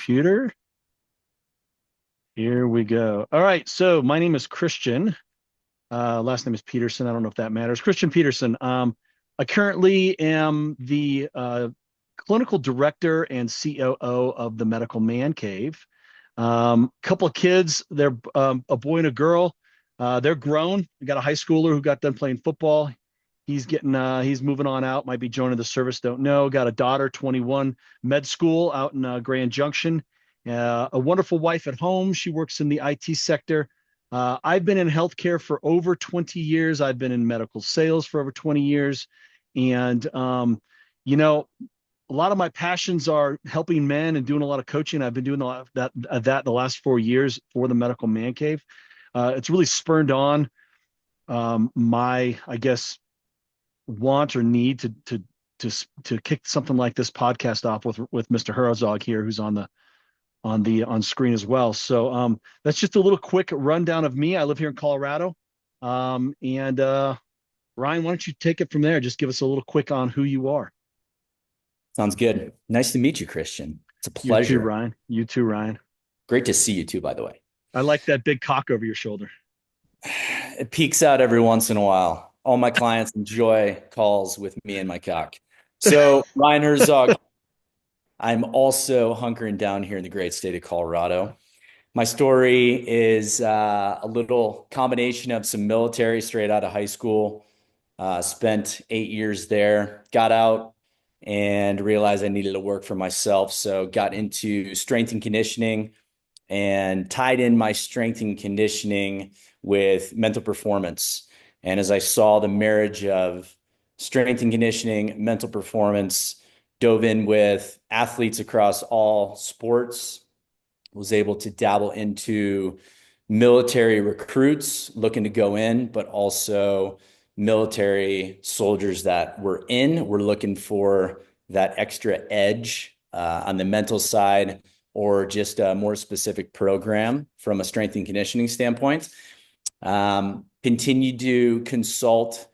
computer. Here we go. All right. So my name is Christian. Last name is Peterson. I don't know if that matters. Christian Peterson. I currently am the clinical director and COO of the Medical Man Cave. Couple of kids. They're a boy and a girl. They're grown. We got a high schooler who got done playing football. He's moving on out. Might be joining the service. Don't know. Got a daughter, 21, med school out in Grand Junction. A wonderful wife at home. She works in the IT sector. I've been in healthcare for over 20 years. I've been in medical sales for over 20 years. And, you know, a lot of my passions are helping men and doing a lot of coaching. I've been doing a lot of that the last 4 years for the Medical Man Cave. It's really spurned on my, I guess, want or need to kick something like this podcast off with Mr. Herzog here, who's on screen as well. So that's just a little quick rundown of me. I live here in Colorado. And Ryan, why don't you take it from there? Just give us a little quick on who you are. Sounds good. Nice to meet you, Christian. It's a You too, pleasure. Ryan. You too, Ryan. Great to see you too, by the way. I like that big cock over your shoulder. It peeks out every once in a while. All my clients enjoy calls with me and my cock. So, Ryan Herzog, I'm also hunkering down here in the great state of Colorado. My story is a little combination of some military straight out of high school. Spent 8 years there, got out and realized I needed to work for myself. So got into strength and conditioning and tied in my strength and conditioning with mental performance. And as I saw the marriage of strength and conditioning, mental performance, dove in with athletes across all sports, was able to dabble into military recruits looking to go in, but also military soldiers that were looking for that extra edge on the mental side, or just a more specific program from a strength and conditioning standpoint. Continued to consult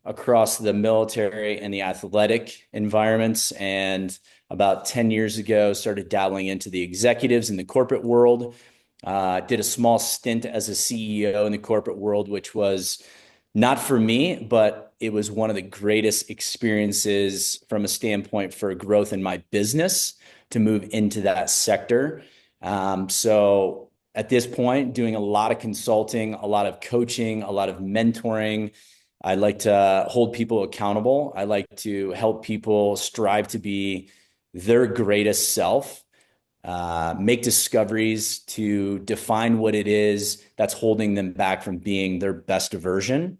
across the military and the athletic environments. And about 10 years ago, started dabbling into the executives in the corporate world. Did a small stint as a CEO in the corporate world, which was not for me, but it was one of the greatest experiences from a standpoint for growth in my business to move into that sector. So at this point, doing a lot of consulting, a lot of coaching, a lot of mentoring. I like to hold people accountable. I like to help people strive to be their greatest self, make discoveries to define what it is that's holding them back from being their best version.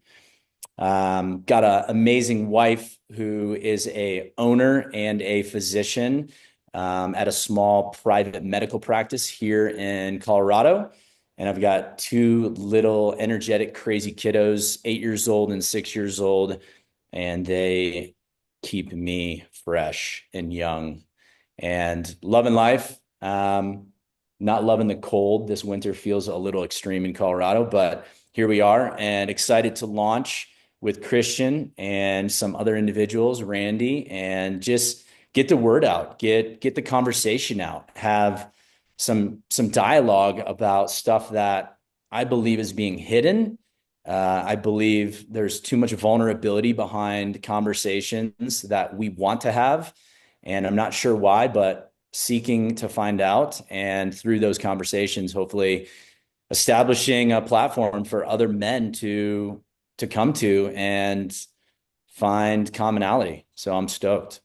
Got an amazing wife who is a owner and a physician at a small private medical practice here in Colorado. And I've got two little energetic, crazy kiddos, 8 years old and 6 years old, and they keep me fresh and young and loving life. Not loving the cold. This winter feels a little extreme in Colorado, but here we are, and excited to launch with Christian and some other individuals, Randy, and just get the word out, get the conversation out, have some dialogue about stuff that I believe is being hidden. I believe there's too much vulnerability behind conversations that we want to have, and I'm not sure why, but seeking to find out, and through those conversations, hopefully establishing a platform for other men to come to and find commonality. So I'm stoked.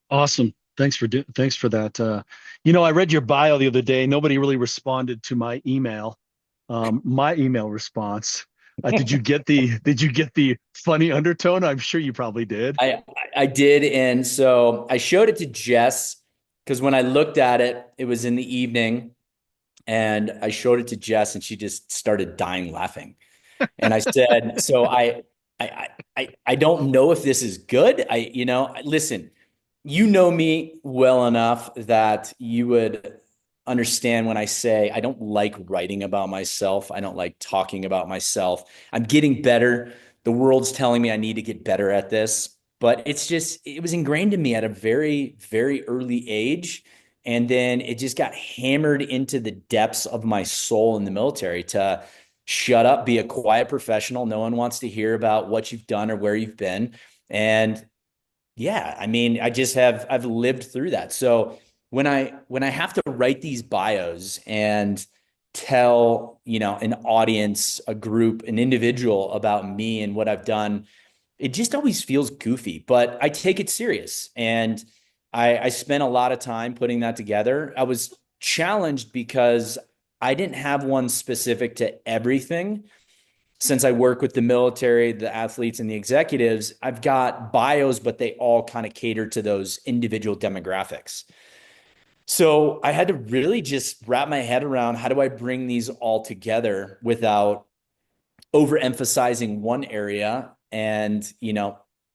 Awesome. Thanks for that. I read your bio the other day. Nobody really responded to my email response. Did you get the funny undertone? I'm sure you probably did. I did, and so I showed it to Jess because when I looked at it, it was in the evening, and I showed it to Jess, and she just started dying laughing. And I said, "So I don't know if this is good. Listen, you know me well enough that you would understand when I say I don't like writing about myself. I don't like talking about myself. I'm getting better. The world's telling me I need to get better at this, but it was ingrained in me at a very, very early age And then it just got hammered into the depths of my soul in the military to shut up, be a quiet professional. No one wants to hear about what you've done or where you've been. And yeah, I mean, I've lived through that. So when I have to write these bios and tell, an audience, a group, an individual about me and what I've done, it just always feels goofy, but I take it serious. And I spent a lot of time putting that together. I was challenged because I didn't have one specific to everything. Since I work with the military, the athletes, and the executives, I've got bios, but they all kind of cater to those individual demographics. So I had to really just wrap my head around, how do I bring these all together without overemphasizing one area and,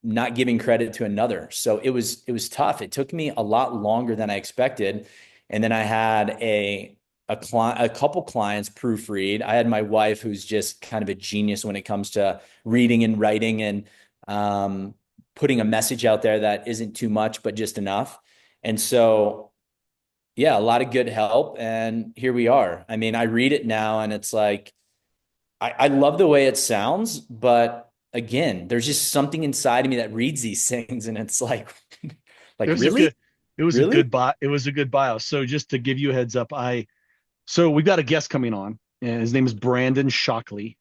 not giving credit to another. So it was tough. It took me a lot longer than I expected. And then I had a couple clients proofread. I had my wife, who's just kind of a genius when it comes to reading and writing and putting a message out there that isn't too much, but just enough. And so, yeah, a lot of good help. And here we are. I mean, I read it now and it's like, I love the way it sounds, but again, there's just something inside of me that reads these things and it's like, It was a really? good, it was a Really? good bio. It was a good bio. So just to give you a heads up, so we've got a guest coming on, and his name is Brandon Shockley.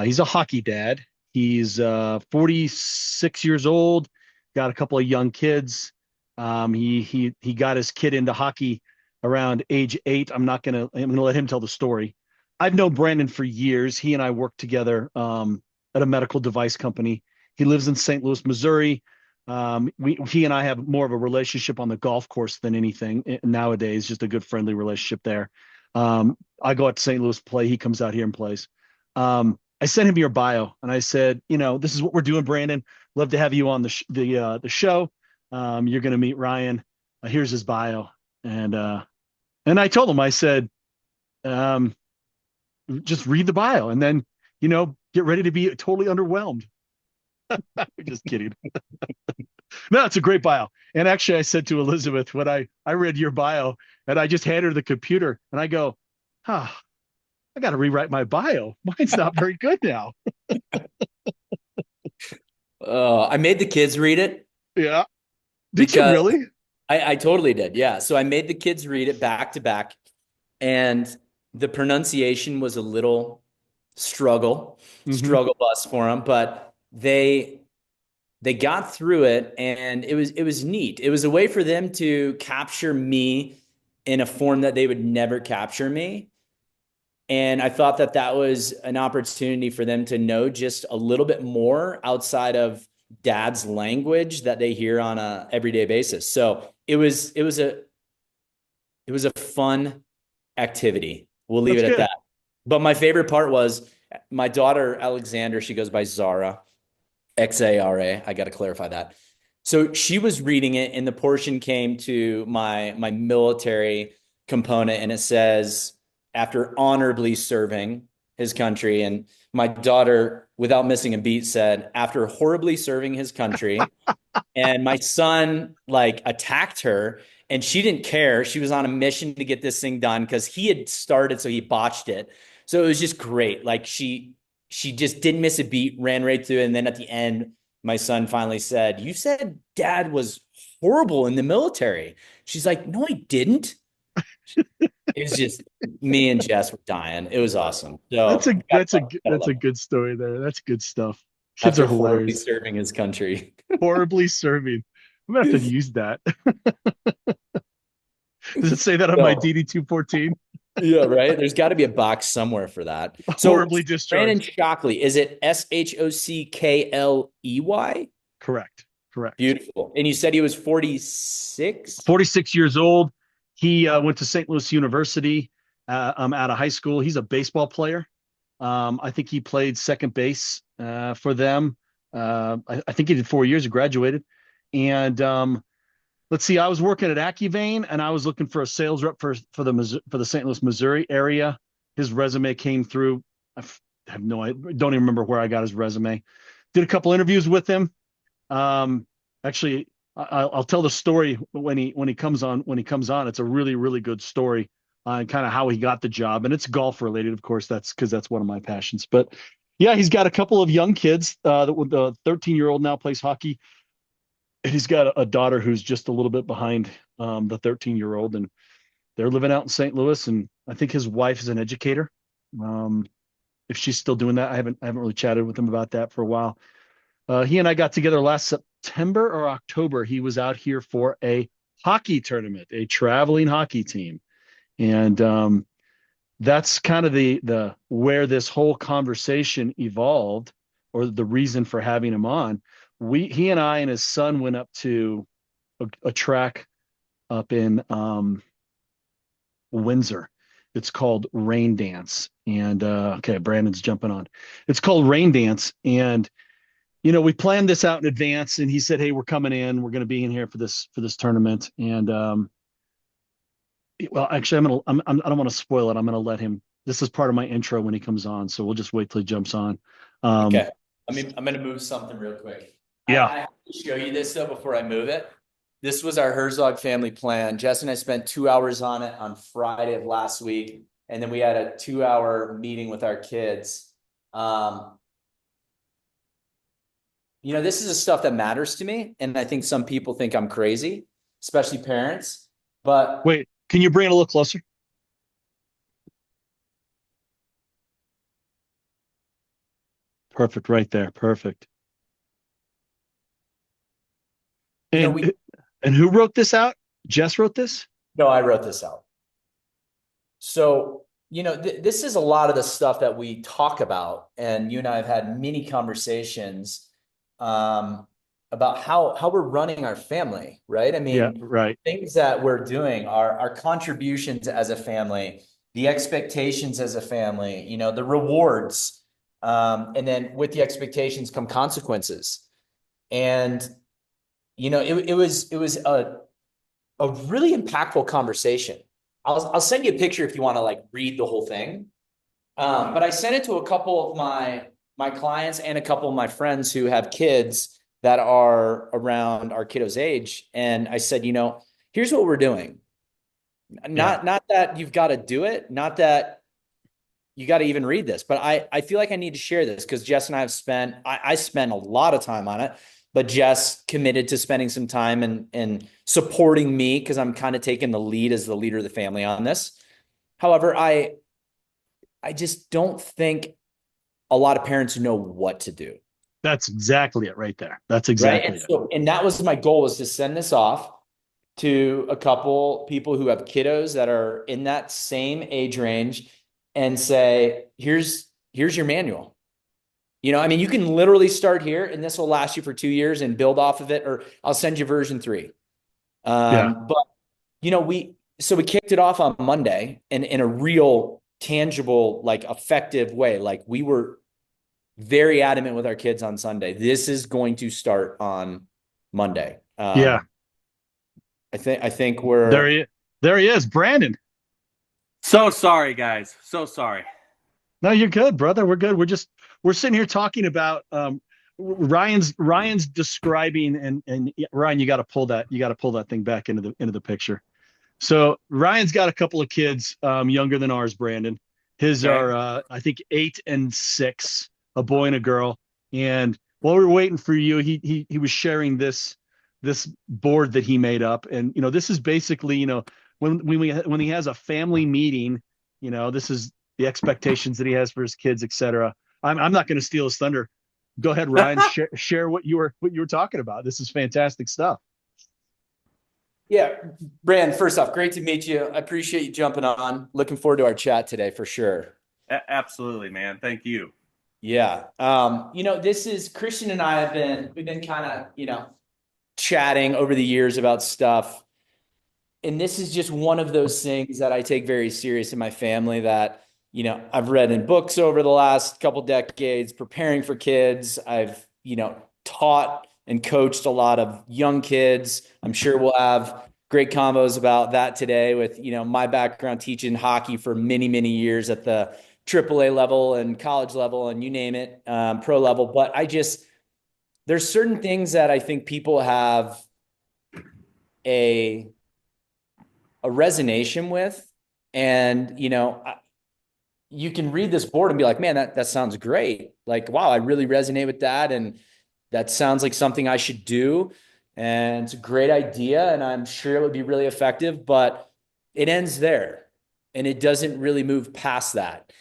He's a hockey dad. He's 46 years old, got a couple of young kids. He got his kid into hockey around age 8. I'm gonna let him tell the story. I've known Brandon for years. He and I worked together at a medical device company. He lives in St. Louis, Missouri. He and I have more of a relationship on the golf course than anything nowadays, just a good friendly relationship there. I go out to St. Louis to play. He comes out here and plays. I sent him your bio and I said, this is what we're doing, Brandon. Love to have you on the show. You're going to meet Ryan. Here's his bio. And I told him, I said, um, just read the bio and then, get ready to be totally underwhelmed. Just kidding. No, it's a great bio. And actually, I said to Elizabeth when I read your bio and I just handed her the computer and I go, huh, I got to rewrite my bio. Mine's not very good now. I made the kids read it Yeah. Did you because really? I totally did. Yeah. So I made the kids read it back to back, and the pronunciation was a little Hmm. struggle bus for them, but they got through it, and it was neat. It was a way for them to capture me in a form that they would never capture me. And I thought that that was an opportunity for them to know just a little bit more outside of dad's language that they hear on a everyday basis. So it was a fun activity. We'll leave That's it at good. that. But my favorite part was my daughter Alexander, she goes by Zara, Xara. I got to clarify that. So she was reading it, and the portion came to my military component, and it says, after honorably serving his country. And my daughter, without missing a beat, said, after horribly serving his country. And my son like attacked her, and she didn't care. She was on a mission to get this thing done because he had started, so he botched it. So it was just great. Like she just didn't miss a beat, ran right through it. And then at the end, my son finally said, "You said dad was horrible in the military." She's like, "No, I didn't." It was just me and Jess were dying. It was awesome. That's a So that's a gotta that's love a it. good story there. That's good stuff. Kids are After horribly hilarious. serving his country. Horribly serving. I'm gonna have to use that. Does it say that on my So DD 214? yeah, right. There's got to be a box somewhere for that. So Horribly Brandon discharged. Shockley, is it Shockley? Correct. Correct. Beautiful. And you said he was 46? 46 years old. He went to St. Louis University out of high school. He's a baseball player. I think he played second base for them. I think he did 4 years. He graduated. And let's see, I was working at AccuVein, and I was looking for a sales rep for the St. Louis, Missouri area. His resume came through. Have no, I don't even remember where I got his resume. Did a couple interviews with him. Um, Actually, I'll tell the story when he comes on. When he comes on, it's a really really good story on kind of how he got the job, and it's golf related, of course. That's because that's one of my passions. But yeah, he's got a couple of young kids. The 13-year-old now plays hockey, and he's got a daughter who's just a little bit behind the 13-year-old, and they're living out in St. Louis. And I think his wife is an educator. Um, if she's still doing that, I haven't really chatted with him about that for a while. He and I got together last September or October. He was out here for a hockey tournament, a traveling hockey team, and that's kind of the where this whole conversation evolved, or the reason for having him on. He and I and his son went up to a track up in Windsor. It's called Rain Dance, and okay, Brandon's jumping on. It's called Rain Dance, and we planned this out in advance, and he said, "Hey, we're coming in. We're going to be in here for this tournament." And well, actually, I don't want to spoil it. I'm going to let him. This is part of my intro when he comes on, so we'll just wait till he jumps on. Okay. I'm going to move something real quick. Yeah. I have to show you this though before I move it. This was our Herzog family plan. Jess and I spent 2 hours on it on Friday of last week, and then we had a 2-hour meeting with our kids. This is the stuff that matters to me, and I think some people think I'm crazy, especially parents. But Wait, can you bring it a little closer? Perfect, right there. Perfect. And we and who wrote this out? Jess wrote this? No, I wrote this out. So, this is a lot of the stuff that we talk about, and you and I have had many conversations about how we're running our family, right? I mean, Yeah, right. things that we're doing, our contributions as a family, the expectations as a family, the rewards, and then with the expectations come consequences. And it was a really impactful conversation. I'll send you a picture if you want to like read the whole thing. But I sent it to a couple of my clients and a couple of my friends who have kids that are around our kiddos' age. And I said, here's what we're doing. Not that you've got to do it, not that you got to even read this, but I feel like I need to share this because Jess and I have I spent a lot of time on it, but Jess committed to spending some time and supporting me because I'm kind of taking the lead as the leader of the family on this. However, I just don't think a lot of parents know what to do. That's exactly it right there. That's exactly it. And that was my goal, was to send this off to a couple people who have kiddos that are in that same age range and say, here's your manual. You can literally start here and this will last you for 2 years and build off of it, or I'll send you version 3. But we kicked it off on Monday and in a real tangible, like effective way. Like we were very adamant with our kids on Sunday. This is going to start on Monday. I think we're there he is, Brandon. So sorry, guys. So sorry. No, you're good, brother. We're good. We're sitting here talking about Ryan's describing, and Ryan, you got to pull that thing back into the picture. So Ryan's got a couple of kids younger than ours, Brandon. His are I think 8 and 6, a boy and a girl. And while we were waiting for you, he was sharing this board that he made up. And this is basically, when he has a family meeting, this is the expectations that he has for his kids, etc. I'm not going to steal his thunder. Go ahead, Ryan. share what you were talking about. This is fantastic stuff. Yeah, Brand, first off, great to meet you. I appreciate you jumping on. Looking forward to our chat today for sure. Absolutely, man. Thank you. Yeah. This is Christian and I we've been kind of, chatting over the years about stuff. And this is just one of those things that I take very serious in my family that, I've read in books over the last couple decades, preparing for kids. I've, taught and coached a lot of young kids. I'm sure we'll have great combos about that today with, my background teaching hockey for many, many years at the AAA level and college level and you name it, pro level. But there's certain things that I think people have a resonation with. And, you can read this board and be like, man, that sounds great. Like, wow, I really resonate with that. And that sounds like something I should do. And it's a great idea. And I'm sure it would be really effective, but it ends there. And it doesn't really move past that.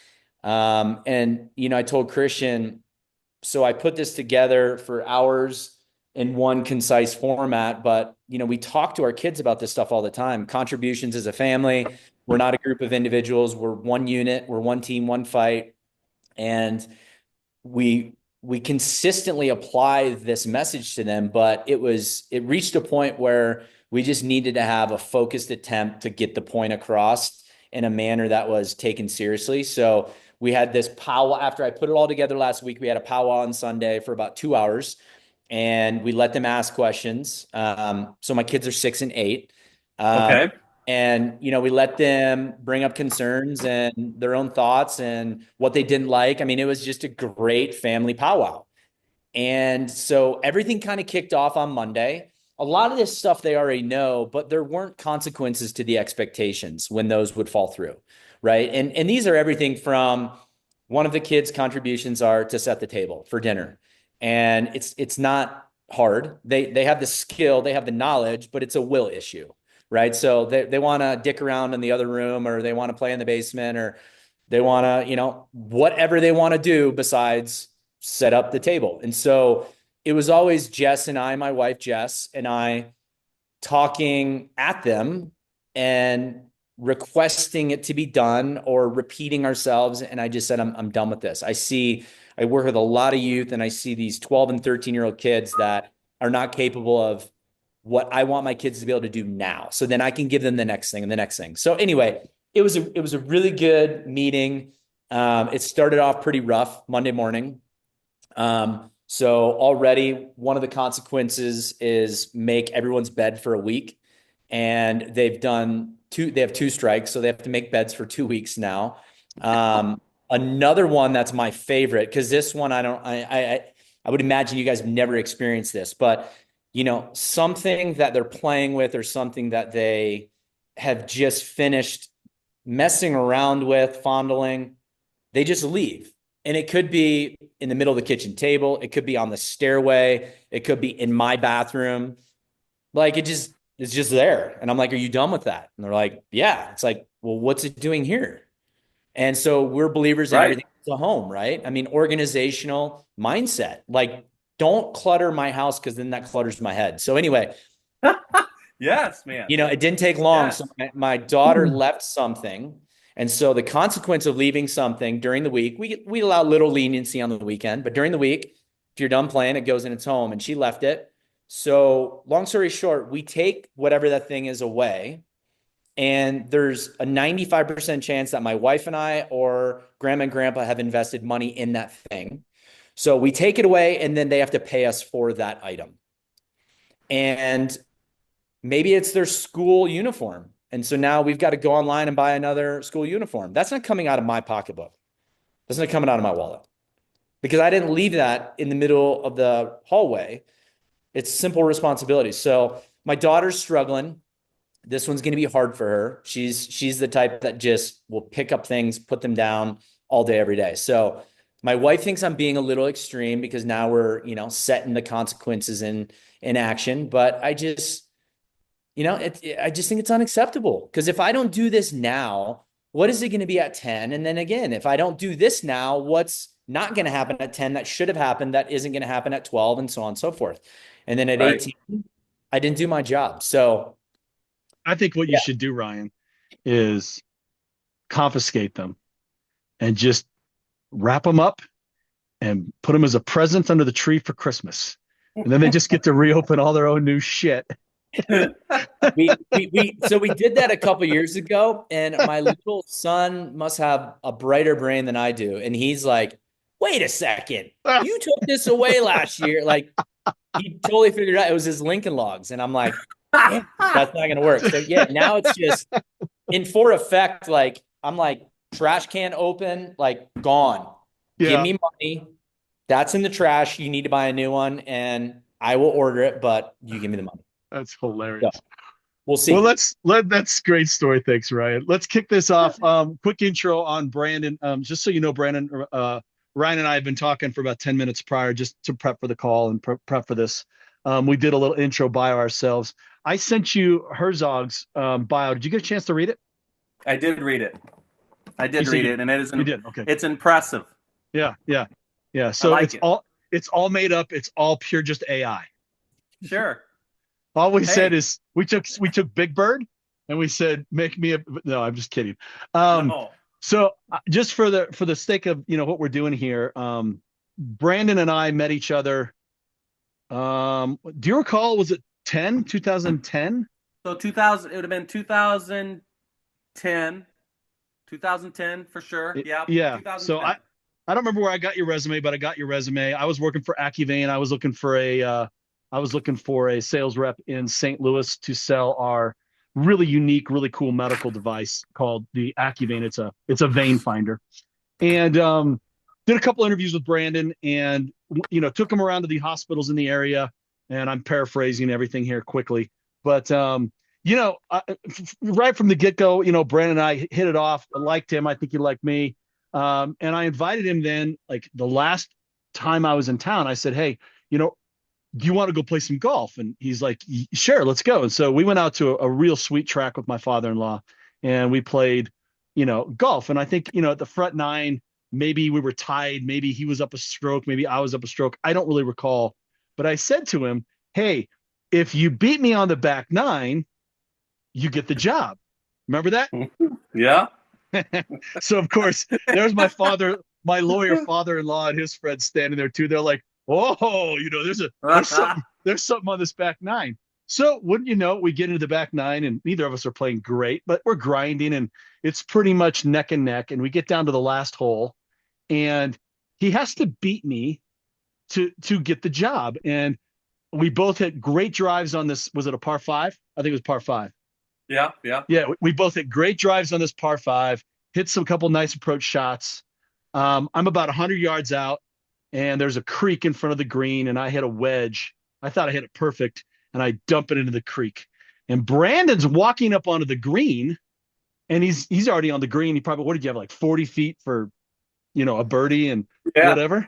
And, I told Christian, so I put this together for hours in one concise format, but, we talk to our kids about this stuff all the time. Contributions as a family. We're not a group of individuals. We're one unit. We're one team, one fight. And we consistently apply this message to them, but it reached a point where we just needed to have a focused attempt to get the point across in a manner that was taken seriously. So we had this powwow. After I put it all together last week, we had a powwow on Sunday for about 2 hours, and we let them ask questions. So my kids are 6 and 8. Okay. And, we let them bring up concerns and their own thoughts and what they didn't like. I mean, it was just a great family powwow. And so everything kind of kicked off on Monday. A lot of this stuff they already know, but there weren't consequences to the expectations when those would fall through, right? And these are everything from, one of the kids' contributions are to set the table for dinner. And it's not hard. They have the skill, they have the knowledge, but it's a will issue. Right. So they want to dick around in the other room, or they want to play in the basement, or they want to, whatever they want to do besides set up the table. And so it was always Jess and I, my wife, Jess, and I talking at them and requesting it to be done or repeating ourselves. And I just said, I'm done with this. I work with a lot of youth, and I see these 12 and 13-year-old kids that are not capable of what I want my kids to be able to do now. So then I can give them the next thing and the next thing. So anyway, it was a really good meeting. It started off pretty rough Monday morning. So already one of the consequences is make everyone's bed for a week. And they have 2 strikes. So they have to make beds for 2 weeks now. Another one that's my favorite, because this one, I would imagine you guys have never experienced this, but something that they're playing with or something that they have just finished messing around with, fondling, they just leave. And it could be in the middle of the kitchen table. It could be on the stairway. It could be in my bathroom. Like, it's just there. And I'm like, are you done with that? And they're like, yeah. It's like, well, what's it doing here? And so we're believers in everything is a home, right? I mean, organizational mindset. Like, don't clutter my house, because then that clutters my head. So anyway, yes, man. it didn't take long. Yes. So my daughter left something. And so the consequence of leaving something during the week, we allow little leniency on the weekend, but during the week, if you're done playing, it goes in its home, and she left it. So long story short, we take whatever that thing is away. And there's a 95% chance that my wife and I or grandma and grandpa have invested money in that thing. So we take it away, and then they have to pay us for that item. And maybe it's their school uniform. And so now we've got to go online and buy another school uniform. That's not coming out of my pocketbook. That's not coming out of my wallet, because I didn't leave that in the middle of the hallway. It's simple responsibility. So my daughter's struggling. This one's going to be hard for her. She's the type that just will pick up things, put them down all day, every day. So my wife thinks I'm being a little extreme, because now we're, setting the consequences in action. But I just think it's unacceptable, because if I don't do this now, what is it going to be at 10? And then again, if I don't do this now, what's not going to happen at 10 that should have happened that isn't going to happen at 12, and so on and so forth. And then at 18, I didn't do my job. So I think what you should do, Ryan, is confiscate them and just wrap them up and put them as a present under the tree for Christmas. And then they just get to reopen all their own new shit. So we did that a couple years ago, and my little son must have a brighter brain than I do. And he's like, wait a second, you took this away last year. Like, he totally figured out it was his Lincoln Logs. And I'm like, that's not going to work. So yeah, now it's just in for effect. Like, I'm like, trash can open, like, gone. Yeah. Give me money. That's in the trash. You need to buy a new one, and I will order it, but you give me the money. That's hilarious. We'll Well, see. that's a great story. Thanks, Ryan. Let's kick this off. Quick intro on Brandon. Just so you know, Brandon, Ryan and I have been talking for about 10 minutes prior just to prep for the call and prep for this. We did a little intro bio ourselves. I sent you Herzog's bio. Did you get a chance to read it? I did read it. I You did said read it, and it is you did. Okay. it's impressive. Yeah, yeah, yeah. I So like it. it's all made up. It's all pure just AI. Sure. All we Hey. said is we took Big Bird and we said make me a no, I'm just kidding. Um, No. so just for the sake of what we're doing here, Brandon and I met each other. Do you recall? Was it 2010? So 2000, it would have been 2010. 2010 for sure. Yeah. Yeah. So 2010. I don't remember where I got your resume, but I got your resume. I was working for Accuvane. I was looking for a sales rep in St. Louis to sell our really unique, really cool medical device called the Accuvane. It's a vein finder, and did a couple interviews with Brandon, and took him around to the hospitals in the area. And I'm paraphrasing everything here quickly, but right from the get go, Brandon and I hit it off. I liked him. I think he liked me. And I invited him then, like the last time I was in town, I said, hey, do you want to go play some golf? And he's like, sure, let's go. And so we went out to a real sweet track with my father-in-law and we played, golf. And I think, at the front nine, maybe we were tied. Maybe he was up a stroke. Maybe I was up a stroke. I don't really recall. But I said to him, hey, if you beat me on the back nine, you get the job. Remember that? Yeah. So of course, there's my lawyer father-in-law and his friends standing there too. They're like, oh, there's something on this back nine. So wouldn't you know, we get into the back nine and neither of us are playing great, but we're grinding and it's pretty much neck and neck. And we get down to the last hole and he has to beat me to get the job. And we both hit great drives on this. Was it a par five? I think it was par five. Yeah. Yeah. Yeah, we both hit great drives on this par five, hit some couple nice approach shots. I'm about 100 yards out, and there's a creek in front of the green, and I hit a wedge. I thought I hit it perfect, and I dump it into the creek. And Brandon's walking up onto the green, and he's already on the green. He probably, what did you have, like 40 feet for, a birdie and whatever?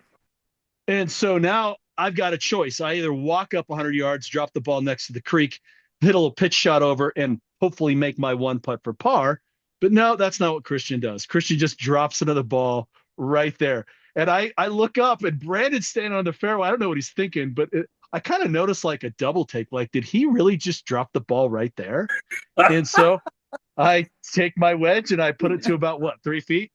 And so now I've got a choice. I either walk up 100 yards, drop the ball next to the creek, hit a little pitch shot over, and hopefully make my one putt for par. But no, that's not what Christian does. Christian just drops another ball right there. And I look up and Brandon's standing on the fairway. I don't know what he's thinking, but I kind of noticed like a double take. Like, did he really just drop the ball right there? And so I take my wedge and I put it to about 3 feet,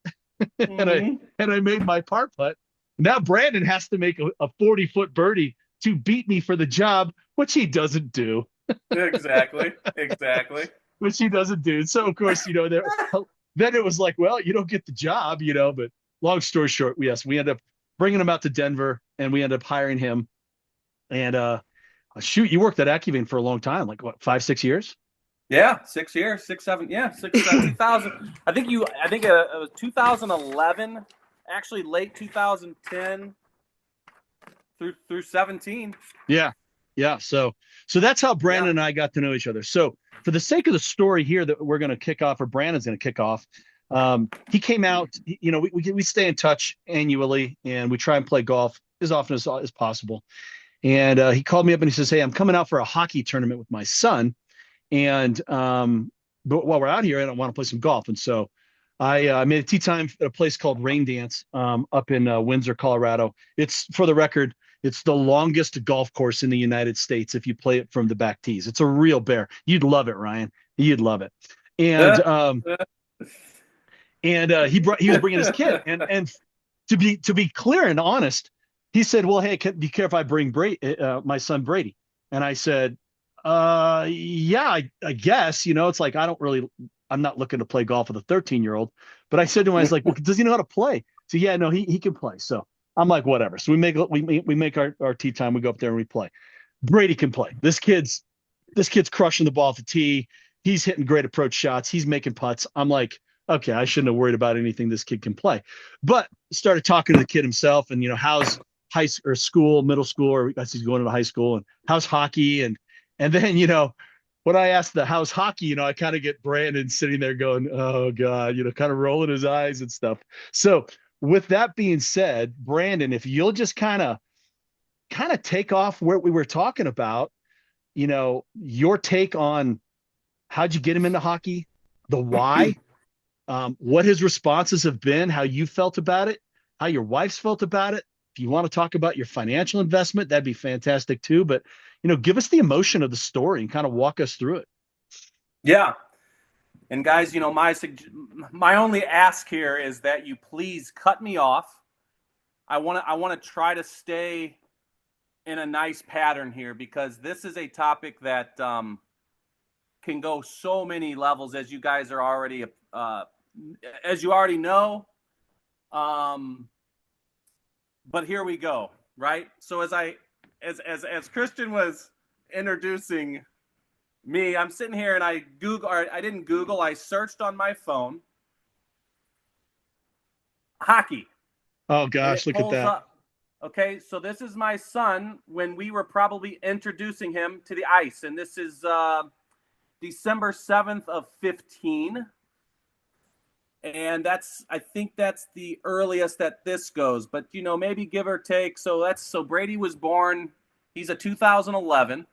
and I made my par putt. Now Brandon has to make a 40-foot birdie to beat me for the job, which he doesn't do. Exactly. Which he doesn't do. So of course, then it was like, well, you don't get the job, but long story short, yes, we ended up bringing him out to Denver and we ended up hiring him. And shoot, you worked at Accuvane for a long time, like what, 5-6 years? Yeah, 6 years, 6, 7, yeah, 6, 7, 2000. I think it was 2011, actually late 2010 through 17. Yeah. Yeah. So that's how Brandon and I got to know each other. So for the sake of the story here that we're going to kick off, or Brandon's going to kick off, he came out, we stay in touch annually and we try and play golf as often as possible. And he called me up and he says, hey, I'm coming out for a hockey tournament with my son. And but while we're out here, I don't want to play some golf. And so I made a tee time at a place called Rain Dance up in Windsor, Colorado. It's, for the record, it's the longest golf course in the United States if you play it from the back tees. It's a real bear. You'd love it, Ryan. You'd love it. And he was bringing his kid. And to be clear and honest, he said, well, hey, do you care if I bring my son Brady? And I said, yeah, I guess, it's like, I'm not looking to play golf with a 13-year-old, but I said to him, I was like, well, does he know how to play? So yeah, no, he can play. So I'm like, whatever. So we make our tee time. We go up there and we play. Brady can play. This kid's crushing the ball at the tee. He's hitting great approach shots. He's making putts. I'm like, okay, I shouldn't have worried about anything. This kid can play. But started talking to the kid himself and, how's middle school, or I guess he's going to high school, and how's hockey. And then, when I ask the how's hockey, I kind of get Brandon sitting there going, "Oh God," kind of rolling his eyes and stuff. So, with that being said, Brandon, if you'll just kind of take off where we were talking about, your take on how'd you get him into hockey, the why, what his responses have been, how you felt about it, how your wife's felt about it. If you want to talk about your financial investment, that'd be fantastic too. But, give us the emotion of the story and kind of walk us through it. Yeah. And guys, my only ask here is that you please cut me off. I want to try to stay in a nice pattern here, because this is a topic that can go so many levels, as you guys are already as you already know. But here we go, right? So as Christian was introducing me, I'm sitting here and I didn't Google, I searched on my phone hockey. Oh gosh, look at that. Up. Okay, so this is my son when we were probably introducing him to the ice, and this is December 7th of 15. And I think that's the earliest that this goes, but maybe give or take. So Brady was born, he's a 2011,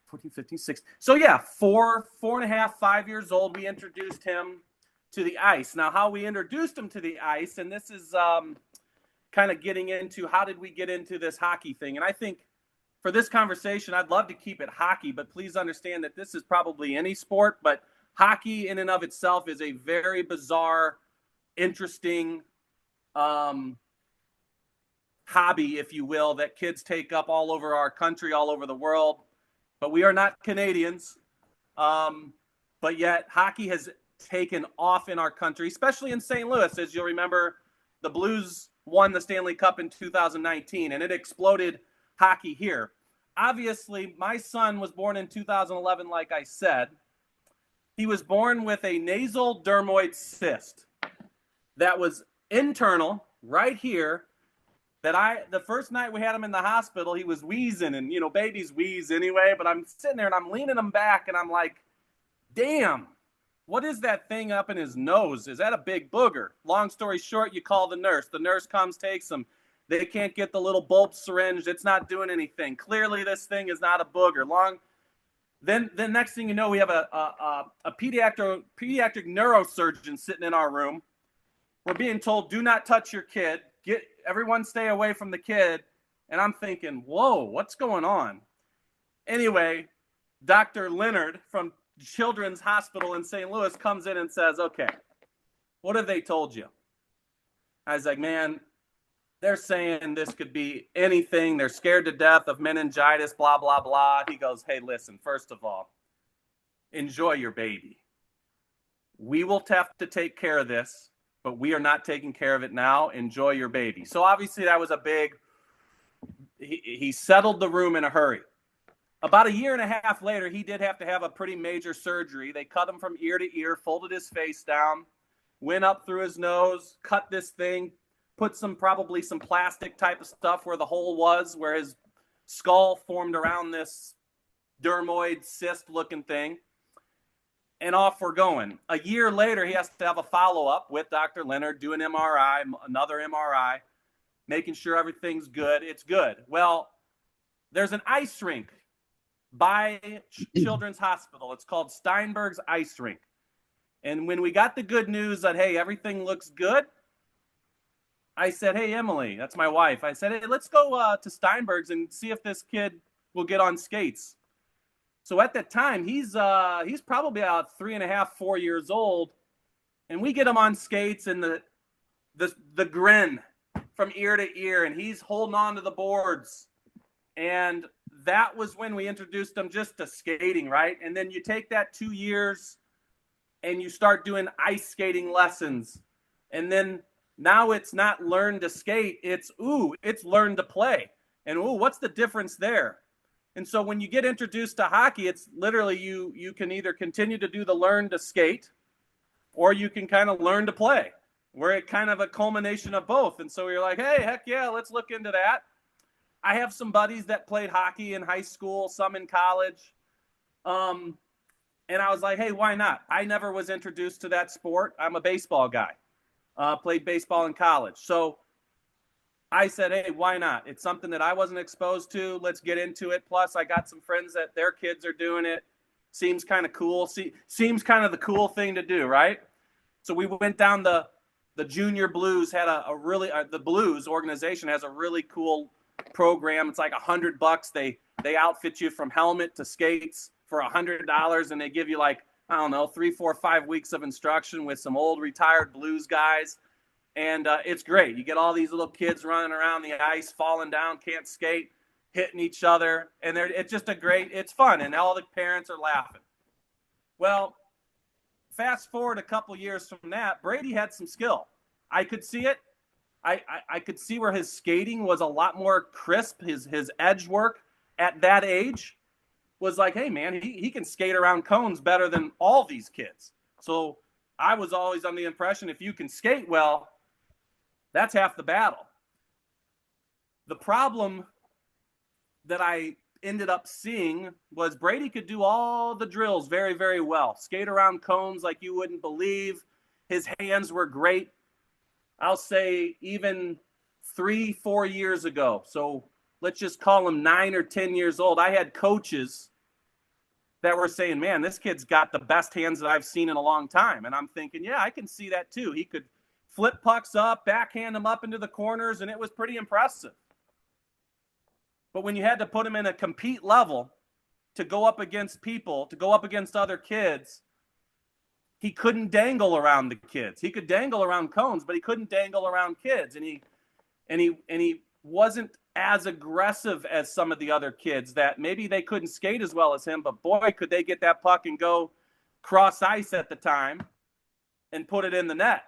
14, 15, 16. So yeah, 4.5, 5 years old, we introduced him to the ice. Now, how we introduced him to the ice, and this is kind of getting into how did we get into this hockey thing. And I think for this conversation, I'd love to keep it hockey, but please understand that this is probably any sport, but hockey in and of itself is a very bizarre, interesting hobby, if you will, that kids take up all over our country, all over the world. But we are not Canadians. But yet hockey has taken off in our country, especially in St. Louis. As you'll remember, the Blues won the Stanley Cup in 2019, and it exploded hockey here. Obviously, my son was born in 2011, like I said. He was born with a nasal dermoid cyst that was internal right here. The first night we had him in the hospital, he was wheezing, and babies wheeze anyway, but I'm sitting there and I'm leaning him back and I'm like, damn, what is that thing up in his nose? Is that a big booger? Long story short, you call the nurse. The nurse comes, takes him. They can't get the little bulb syringe. It's not doing anything. Clearly, this thing is not a booger. Then next thing you know, we have a pediatric neurosurgeon sitting in our room. We're being told, do not touch your kid. Everyone stay away from the kid. And I'm thinking, whoa, what's going on? Anyway, Dr. Leonard from Children's Hospital in St. Louis comes in and says, okay, what have they told you? I was like, man, they're saying this could be anything. They're scared to death of meningitis, blah, blah, blah. He goes, hey, listen, first of all, enjoy your baby. We will have to take care of this, but we are not taking care of it now. Enjoy your baby. So obviously that was he settled the room in a hurry. About a year and a half later, he did have to have a pretty major surgery. They cut him from ear to ear, folded his face down, went up through his nose, cut this thing, put probably some plastic type of stuff where the hole was, where his skull formed around this dermoid cyst looking thing. And off we're going. A year later, he has to have a follow-up with Dr. Leonard, do an MRI, another MRI, making sure everything's good. It's good. Well, there's an ice rink by Children's Hospital. It's called Steinberg's Ice Rink. And when we got the good news that, hey, everything looks good, I said, hey, Emily, that's my wife. I said, hey, let's go to Steinberg's and see if this kid will get on skates. So at that time, he's probably about 3.5, 4 years old. And we get him on skates and the grin from ear to ear, and he's holding on to the boards. And that was when we introduced him just to skating, right? And then you take that 2 years and you start doing ice skating lessons. And then now it's not learn to skate, it's learn to play. And what's the difference there? And so when you get introduced to hockey, it's literally you can either continue to do the learn to skate, or you can kind of learn to play. We're at kind of a culmination of both. And so you're like, hey, heck yeah, let's look into that. I have some buddies that played hockey in high school, some in college. And I was like, hey, why not? I never was introduced to that sport. I'm a baseball guy. Played baseball in college. So I said, hey, why not? It's something that I wasn't exposed to. Let's get into it. Plus, I got some friends that their kids are doing it. Seems kind of cool. Seems kind of the cool thing to do, right? So we went down the Junior Blues had a really the Blues organization has a really cool program. It's like $100. They outfit you from helmet to skates for $100, and they give you like, I don't know, 3, 4, 5 weeks of instruction with some old retired Blues guys. And it's great. You get all these little kids running around the ice, falling down, can't skate, hitting each other. And it's just it's fun. And all the parents are laughing. Well, fast forward a couple years from that, Brady had some skill. I could see it. I could see where his skating was a lot more crisp. His edge work at that age was like, hey, man, he can skate around cones better than all these kids. So I was always on the impression if you can skate well, that's half the battle. The problem that I ended up seeing was Brady could do all the drills very, very well. Skate around cones like you wouldn't believe. His hands were great. I'll say even 3, 4 years ago. So let's just call him 9 or 10 years old. I had coaches that were saying, man, this kid's got the best hands that I've seen in a long time. And I'm thinking, yeah, I can see that too. He could flip pucks up, backhand them up into the corners, and it was pretty impressive. But when you had to put him in a compete level to go up against people, to go up against other kids, he couldn't dangle around the kids. He could dangle around cones, but he couldn't dangle around kids. And he wasn't as aggressive as some of the other kids that maybe they couldn't skate as well as him, but boy, could they get that puck and go cross ice at the time and put it in the net.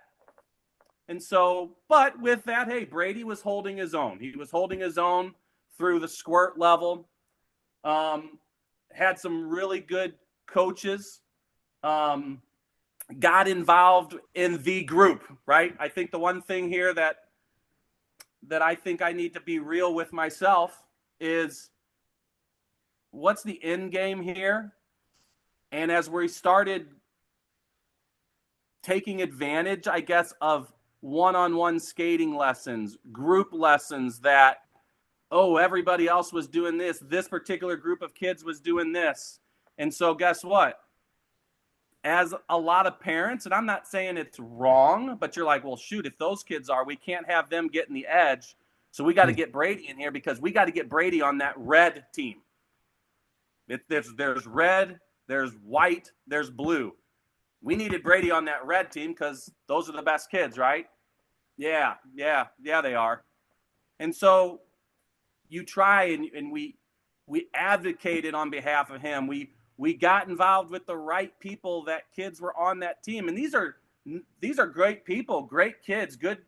And so, but with that, hey, Brady was holding his own. He was holding his own through the squirt level. Had some really good coaches. Got involved in the group, right? I think the one thing here that I think I need to be real with myself is what's the end game here? And as we started taking advantage, I guess, of one-on-one skating lessons, group lessons that, oh, everybody else was doing this. This particular group of kids was doing this. And so guess what? As a lot of parents, and I'm not saying it's wrong, but you're like, well, shoot, if those kids are, we can't have them getting the edge. So we got to get Brady in here because we got to get Brady on that red team. There's red, there's white, there's blue. We needed Brady on that red team because those are the best kids, right? Yeah, they are. And so you try and we advocated on behalf of him. We got involved with the right people that kids were on that team. And these are great people, great kids, good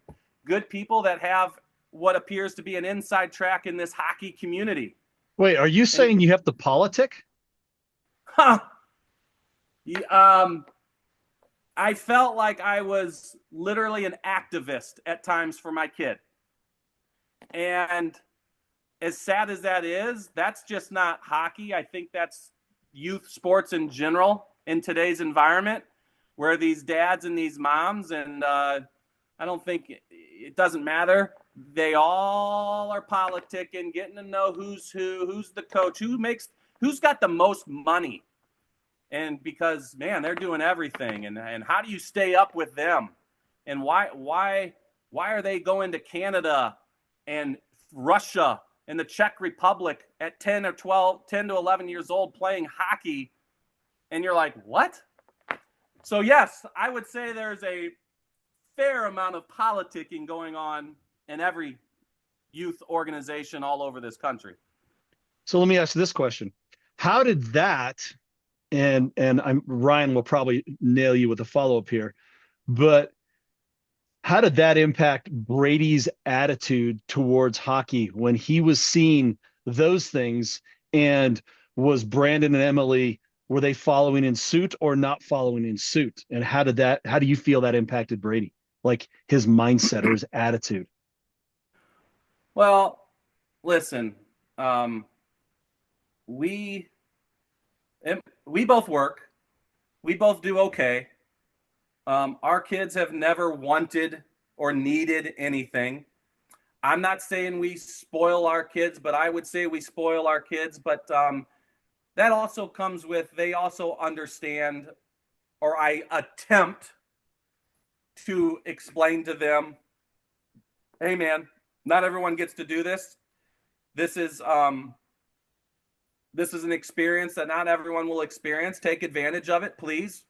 people that have what appears to be an inside track in this hockey community. Wait, are you saying you have to politic? Huh. I felt like I was literally an activist at times for my kid. And as sad as that is, that's just not hockey. I think that's youth sports in general in today's environment where these dads and these moms, and I don't think it doesn't matter. They all are politicking, getting to know who's who's the coach, who's got the most money. And because, man, they're doing everything. And how do you stay up with them? And why are they going to Canada and Russia and the Czech Republic at 10 to 11 years old playing hockey? And you're like, what? So, yes, I would say there's a fair amount of politicking going on in every youth organization all over this country. So let me ask this question. How did that, and Ryan will probably nail you with a follow-up here, but how did that impact Brady's attitude towards hockey when he was seeing those things? And was Brandon and Emily, were they following in suit or not following in suit? And how do you feel that impacted Brady? Like his mindset or his attitude? Well, listen, we And we both work. We both do okay. Our kids have never wanted or needed anything. I'm not saying we spoil our kids, but I would say we spoil our kids. But that also comes with they also understand, or I attempt to explain to them, hey man, not everyone gets to do this. This is an experience that not everyone will experience. Take advantage of it, please.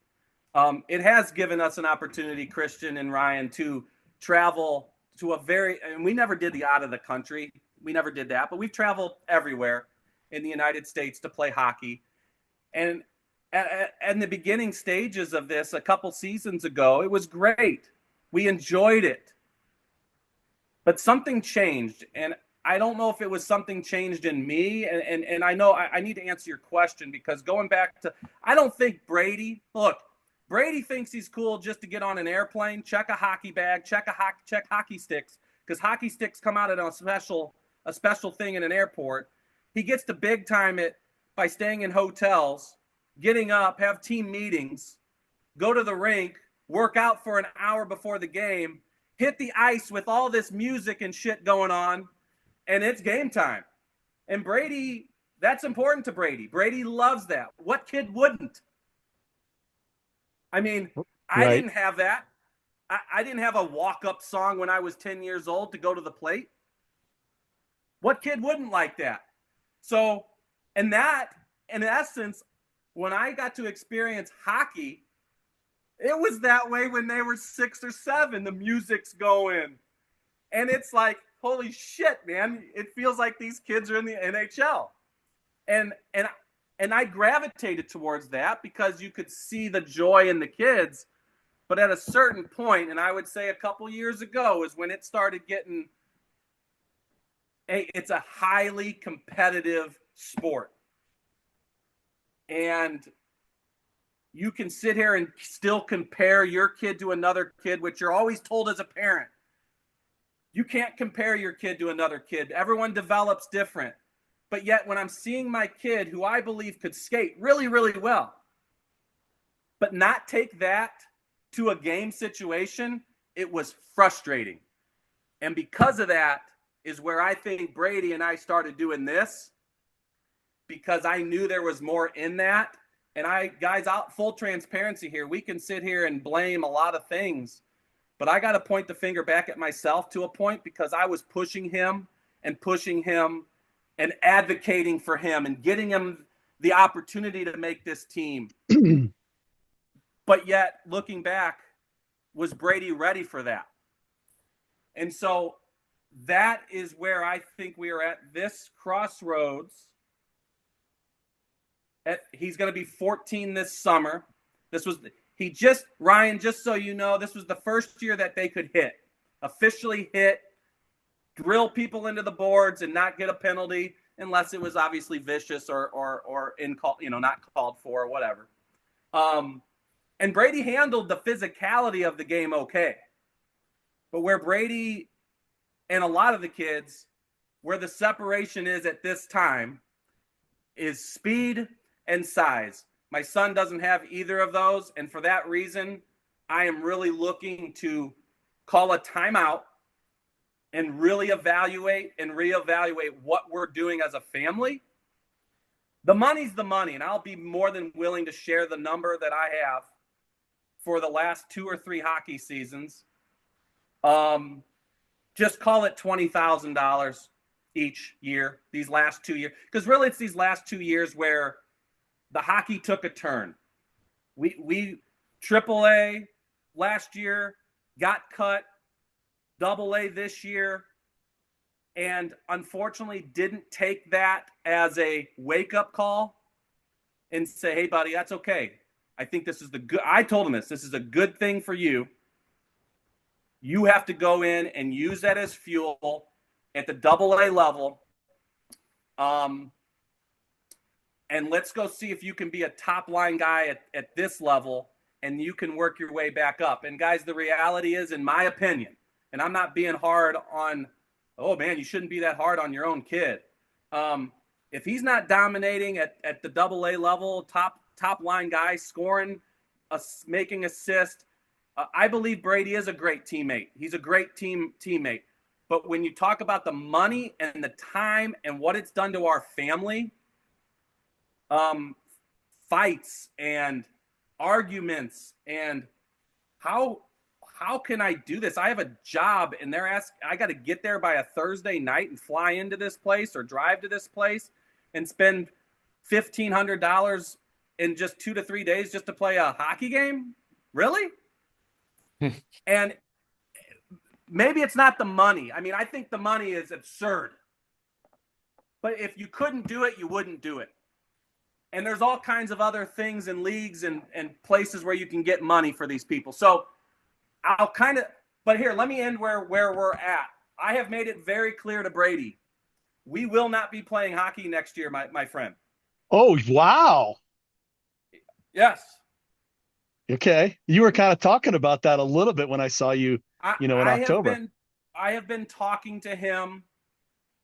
It has given us an opportunity, Christian and Ryan, to travel to and we never did the out of the country. We never did that, but we've traveled everywhere in the United States to play hockey. And in the beginning stages of this, a couple seasons ago, it was great. We enjoyed it. But something changed. And I don't know if it was something changed in me. And I know I need to answer your question, because going back to, I don't think Brady thinks he's cool just to get on an airplane, check a hockey bag, check hockey sticks, because hockey sticks come out at a special thing in an airport. He gets to big time it by staying in hotels, getting up, have team meetings, go to the rink, work out for an hour before the game, hit the ice with all this music and shit going on, and it's game time. And Brady, that's important to Brady. Brady loves that. What kid wouldn't? I mean, I Right. didn't have that. I didn't have a walk-up song when I was 10 years old to go to the plate. What kid wouldn't like that? So, and that, in essence, when I got to experience hockey, it was that way when they were 6 or 7. The music's going. And it's like, holy shit, man. It feels like these kids are in the NHL. And I gravitated towards that because you could see the joy in the kids. But at a certain point, and I would say a couple years ago, is when it started getting, it's a highly competitive sport. And you can sit here and still compare your kid to another kid, which you're always told as a parent. You can't compare your kid to another kid. Everyone develops different. But yet when I'm seeing my kid, who I believe could skate really, really well, but not take that to a game situation, it was frustrating. And because of that is where I think Brady and I started doing this, because I knew there was more in that. And guys, out full transparency here, we can sit here and blame a lot of things, but I got to point the finger back at myself to a point, because I was pushing him and advocating for him and getting him the opportunity to make this team. But yet, looking back, was Brady ready for that? And so that is where I think we are at this crossroads. He's going to be 14 this summer. Ryan, just so you know, this was the first year that they could officially hit, drill people into the boards and not get a penalty, unless it was obviously vicious or not called for or whatever. And Brady handled the physicality of the game okay. But where Brady and a lot of the kids, where the separation is at this time, is speed and size. My son doesn't have either of those, and for that reason, I am really looking to call a timeout and really evaluate and reevaluate what we're doing as a family. The money's the money, and I'll be more than willing to share the number that I have for the last 2 or 3 hockey seasons. Just call it $20,000 each year, these last 2 years. Because really, it's these last 2 years where the hockey took a turn. We AAA last year, got cut, AA this year, and unfortunately didn't take that as a wake-up call and say, hey, buddy, that's okay. I think this is I told him this is a good thing for you. You have to go in and use that as fuel at the AA level. And let's go see if you can be a top-line guy at this level, and you can work your way back up. And, guys, the reality is, in my opinion, and I'm not being hard on, oh, man, you shouldn't be that hard on your own kid. if he's not dominating at the AA level, top line guy, scoring, making assists, I believe Brady is a great teammate. He's a great teammate. But when you talk about the money and the time and what it's done to our family, fights and arguments, and how can I do this? I have a job, and I got to get there by a Thursday night and fly into this place or drive to this place and spend $1,500 in just 2 to 3 days just to play a hockey game? Really? And maybe it's not the money. I mean, I think the money is absurd. But if you couldn't do it, you wouldn't do it. And there's all kinds of other things and leagues and places where you can get money for these people. So but here, let me end where we're at. I have made it very clear to Brady, we will not be playing hockey next year, my friend. Oh, wow. Yes. Okay. You were kind of talking about that a little bit when I saw you, in October. I have been talking to him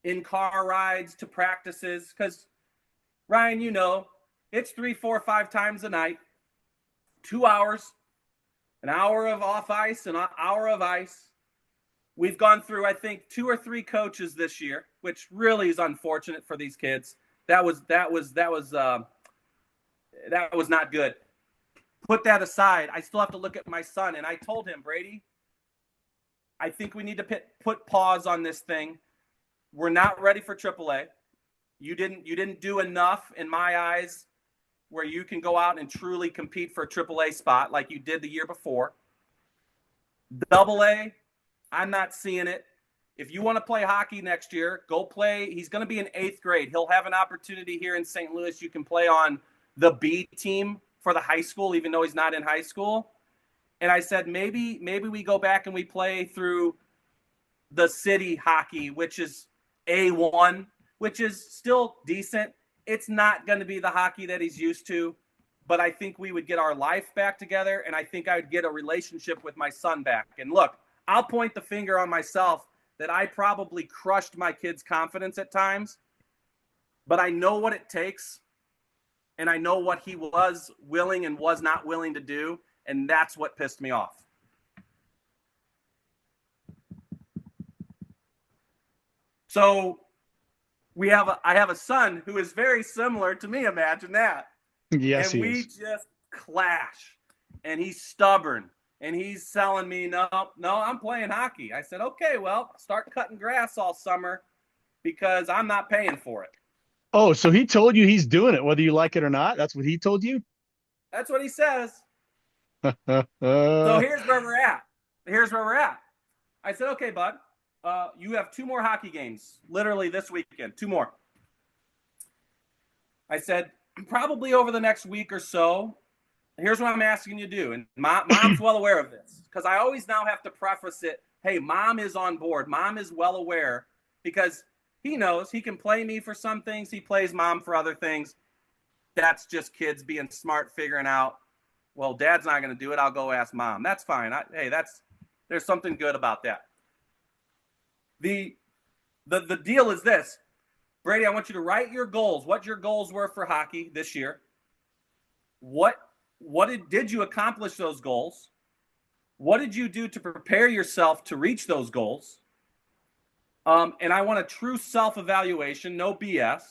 in car rides to practices because, Ryan, it's 3, 4, 5 times a night, 2 hours, an hour of off ice, an hour of ice. We've gone through, I think, 2 or 3 coaches this year, which really is unfortunate for these kids. That was not good. Put that aside, I still have to look at my son, and I told him, Brady, I think we need to put pause on this thing. We're not ready for AAA. You didn't do enough in my eyes where you can go out and truly compete for a AAA spot like you did the year before. AA, I'm not seeing it. If you want to play hockey next year, go play. He's going to be in 8th grade. He'll have an opportunity here in St. Louis. You can play on the B team for the high school, even though he's not in high school. And I said, maybe we go back and we play through the city hockey, which is A1, which is still decent. It's not going to be the hockey that he's used to, but I think we would get our life back together, and I think I would get a relationship with my son back. And look, I'll point the finger on myself that I probably crushed my kid's confidence at times, but I know what it takes, and I know what he was willing and was not willing to do, and that's what pissed me off. So I have a son who is very similar to me. Imagine that. Yes, and we just clash, and he's stubborn, and he's telling me, no, I'm playing hockey. I said, okay, well, start cutting grass all summer because I'm not paying for it. Oh, so he told you he's doing it, whether you like it or not? That's what he told you? That's what he says. So here's where we're at. I said, okay, bud, you have 2 more hockey games, literally this weekend, 2 more. I said, probably over the next week or so, here's what I'm asking you to do. And mom's well aware of this because I always now have to preface it. Hey, mom is on board. Mom is well aware because he knows he can play me for some things. He plays mom for other things. That's just kids being smart, figuring out, well, dad's not going to do it. I'll go ask mom. That's fine. There's something good about that. The deal is this. Brady, I want you to write your goals, what your goals were for hockey this year. Did you accomplish those goals? What did you do to prepare yourself to reach those goals? And I want a true self-evaluation, no BS.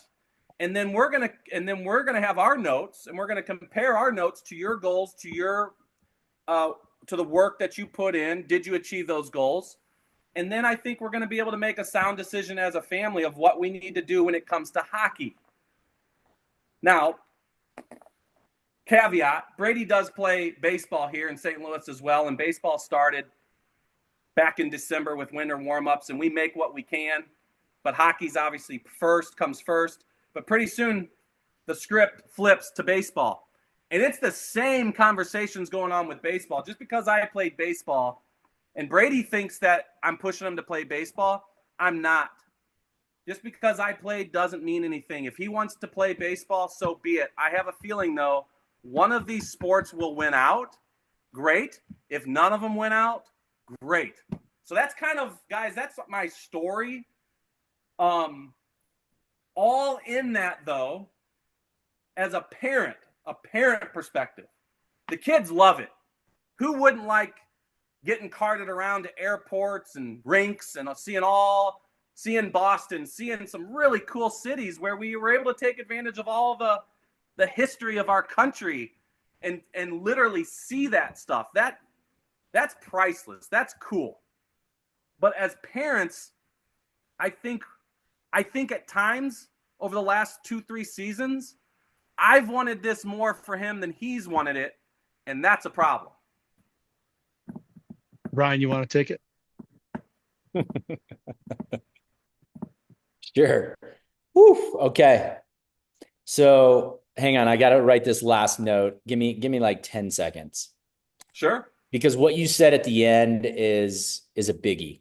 And then we're gonna have our notes, and we're gonna compare our notes to your goals, to the work that you put in. Did you achieve those goals? And then I think we're going to be able to make a sound decision as a family of what we need to do when it comes to hockey. Now, caveat, Brady does play baseball here in St. Louis as well, and baseball started back in December with winter warm-ups, and we make what we can. But hockey's obviously comes first. But pretty soon, the script flips to baseball. And it's the same conversations going on with baseball. Just because I played baseball, and Brady thinks that I'm pushing him to play baseball, I'm not. Just because I played doesn't mean anything. If he wants to play baseball, so be it. I have a feeling, though, one of these sports will win out. Great. If none of them win out, great. So that's kind of, guys, that's my story. all in that, though, as a parent perspective, the kids love it. Who wouldn't like getting carted around to airports and rinks and seeing Boston, seeing some really cool cities where we were able to take advantage of all the history of our country and literally see that stuff. That's priceless. That's cool. But as parents, I think at times over the last 2-3 seasons, I've wanted this more for him than he's wanted it, and that's a problem. Brian, you want to take it? Sure. Woo. Okay. So hang on. I got to write this last note. Give me like 10 seconds. Sure. Because what you said at the end is a biggie.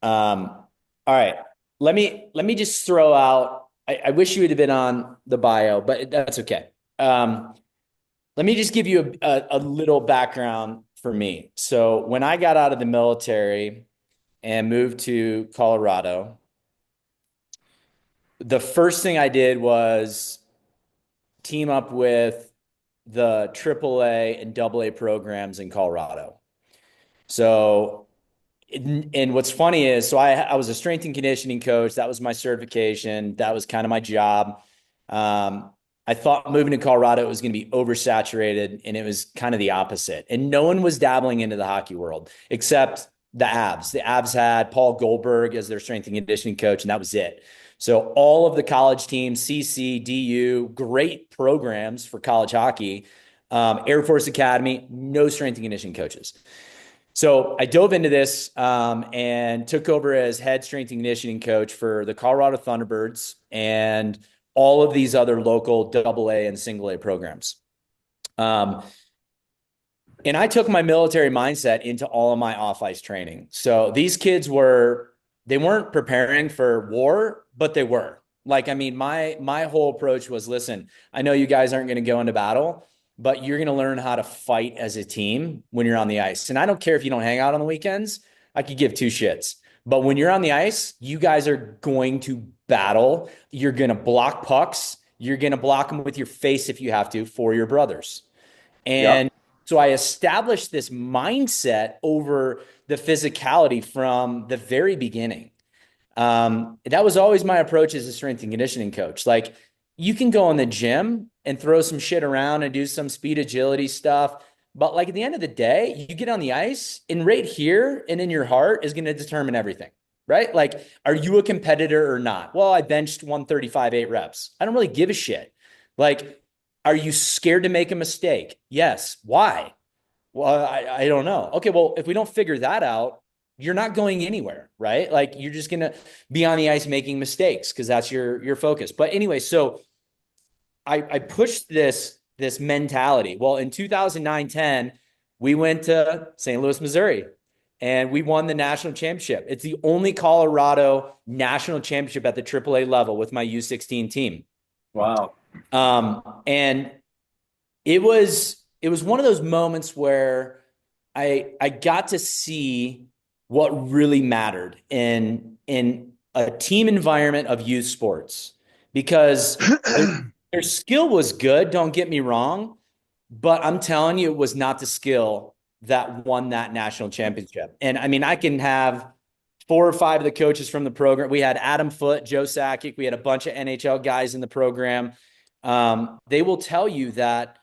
All right. Let me just throw out, I wish you would have been on the bio, but that's okay. Let me just give you a little background for me. So when I got out of the military and moved to Colorado, the first thing I did was team up with the AAA and AA programs in Colorado. So, and what's funny is, so I was a strength and conditioning coach. That was my certification. That was kind of my job. I thought moving to Colorado, it was going to be oversaturated, and it was kind of the opposite. And no one was dabbling into the hockey world except the Avs. The Avs had Paul Goldberg as their strength and conditioning coach, and that was it. So all of the college teams, CC, DU, great programs for college hockey, Air Force Academy, no strength and conditioning coaches. So I dove into this and took over as head strength and conditioning coach for the Colorado Thunderbirds and all of these other local AA and single A programs. And I took my military mindset into all of my off-ice training. So these kids they weren't preparing for war, but they were. Like, I mean, my whole approach was, listen, I know you guys aren't going to go into battle, but you're going to learn how to fight as a team when you're on the ice. And I don't care if you don't hang out on the weekends. I could give two shits. But when you're on the ice, you guys are going to battle. You're going to block pucks. You're going to block them with your face if you have to for your brothers. And so I established this mindset over the physicality from the very beginning. That was always my approach as a strength and conditioning coach. Like, you can go in the gym and throw some shit around and do some speed agility stuff. But like at the end of the day, you get on the ice and right here and in your heart is going to determine everything, right? Like, are you a competitor or not? Well, I benched 135, 8 reps. I don't really give a shit. Like, are you scared to make a mistake? Yes. Why? Well, I don't know. Okay. Well, if we don't figure that out, you're not going anywhere, right? Like, you're just going to be on the ice making mistakes because that's your focus. But anyway, so I pushed this mentality. Well, in 2009-10, we went to St. Louis, Missouri, and we won the national championship. It's the only Colorado national championship at the AAA level with my U16 team. Wow. And it was one of those moments where I got to see what really mattered in a team environment of youth sports, because their skill was good, don't get me wrong, but I'm telling you, it was not the skill that won that national championship. And I mean, I can have 4 or 5 of the coaches from the program. We had Adam Foote, Joe Sakic. We had a bunch of NHL guys in the program. They will tell you that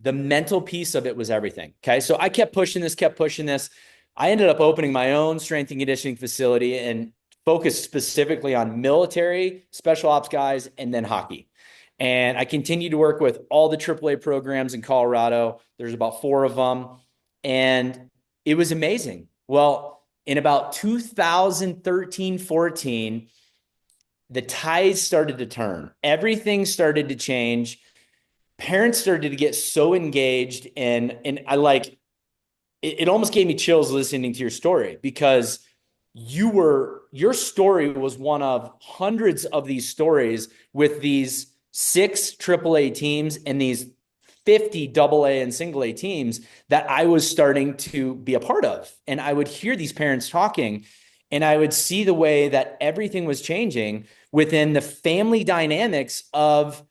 the mental piece of it was everything. Okay. So I kept pushing this. I ended up opening my own strength and conditioning facility and focused specifically on military, special ops guys, and then hockey. And I continued to work with all the AAA programs in Colorado. There's about 4 of them. And it was amazing. Well, in about 2013-14, the tides started to turn. Everything started to change. Parents started to get so engaged. And I like, it almost gave me chills listening to your story, because your story was one of hundreds of these stories with these 6 AAA teams and these 50 AA and single A teams that I was starting to be a part of. And I would hear these parents talking, And I would see the way that everything was changing within the family dynamics of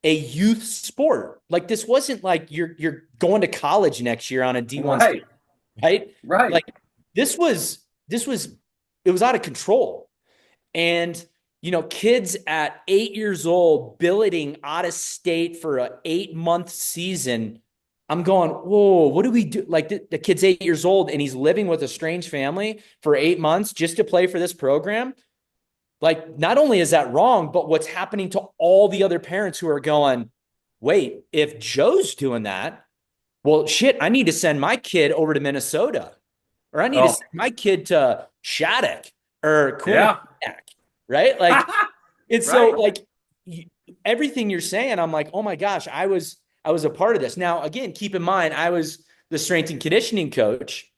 a youth sport. Like this wasn't like you're going to college next year on a D1 Right. sport, right? Right. Like this was it was out of control. And kids at 8 years old billeting out of state for an 8-month season. I'm going, whoa, what do we do? Like the kid's 8 years old and he's living with a strange family for 8 months just to play for this program. Like, not only is that wrong, but what's happening to all the other parents who are going, wait, if Joe's doing that, well, shit, I need to send my kid over to Minnesota, or I need to send my kid to Shattuck or Quinnipiac, right? Like, it's so like everything you're saying, I'm like, oh my gosh, I was a part of this. Now, again, keep in mind, I was the strength and conditioning coach,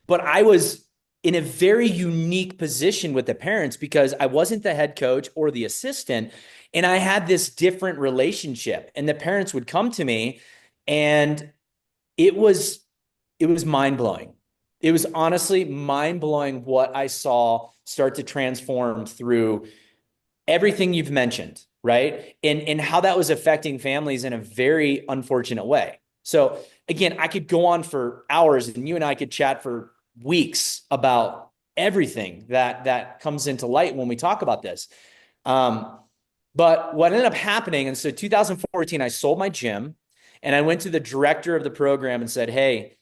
but I was in a very unique position with the parents because I wasn't the head coach or the assistant. And I had this different relationship, and the parents would come to me, and it was mind blowing. It was honestly mind blowing what I saw start to transform through everything you've mentioned, right? And how that was affecting families in a very unfortunate way. So again, I could go on for hours, and you and I could chat for weeks about everything that comes into light when we talk about this. But what ended up happening, and so 2014, I sold my gym, and I went to the director of the program and said, hey,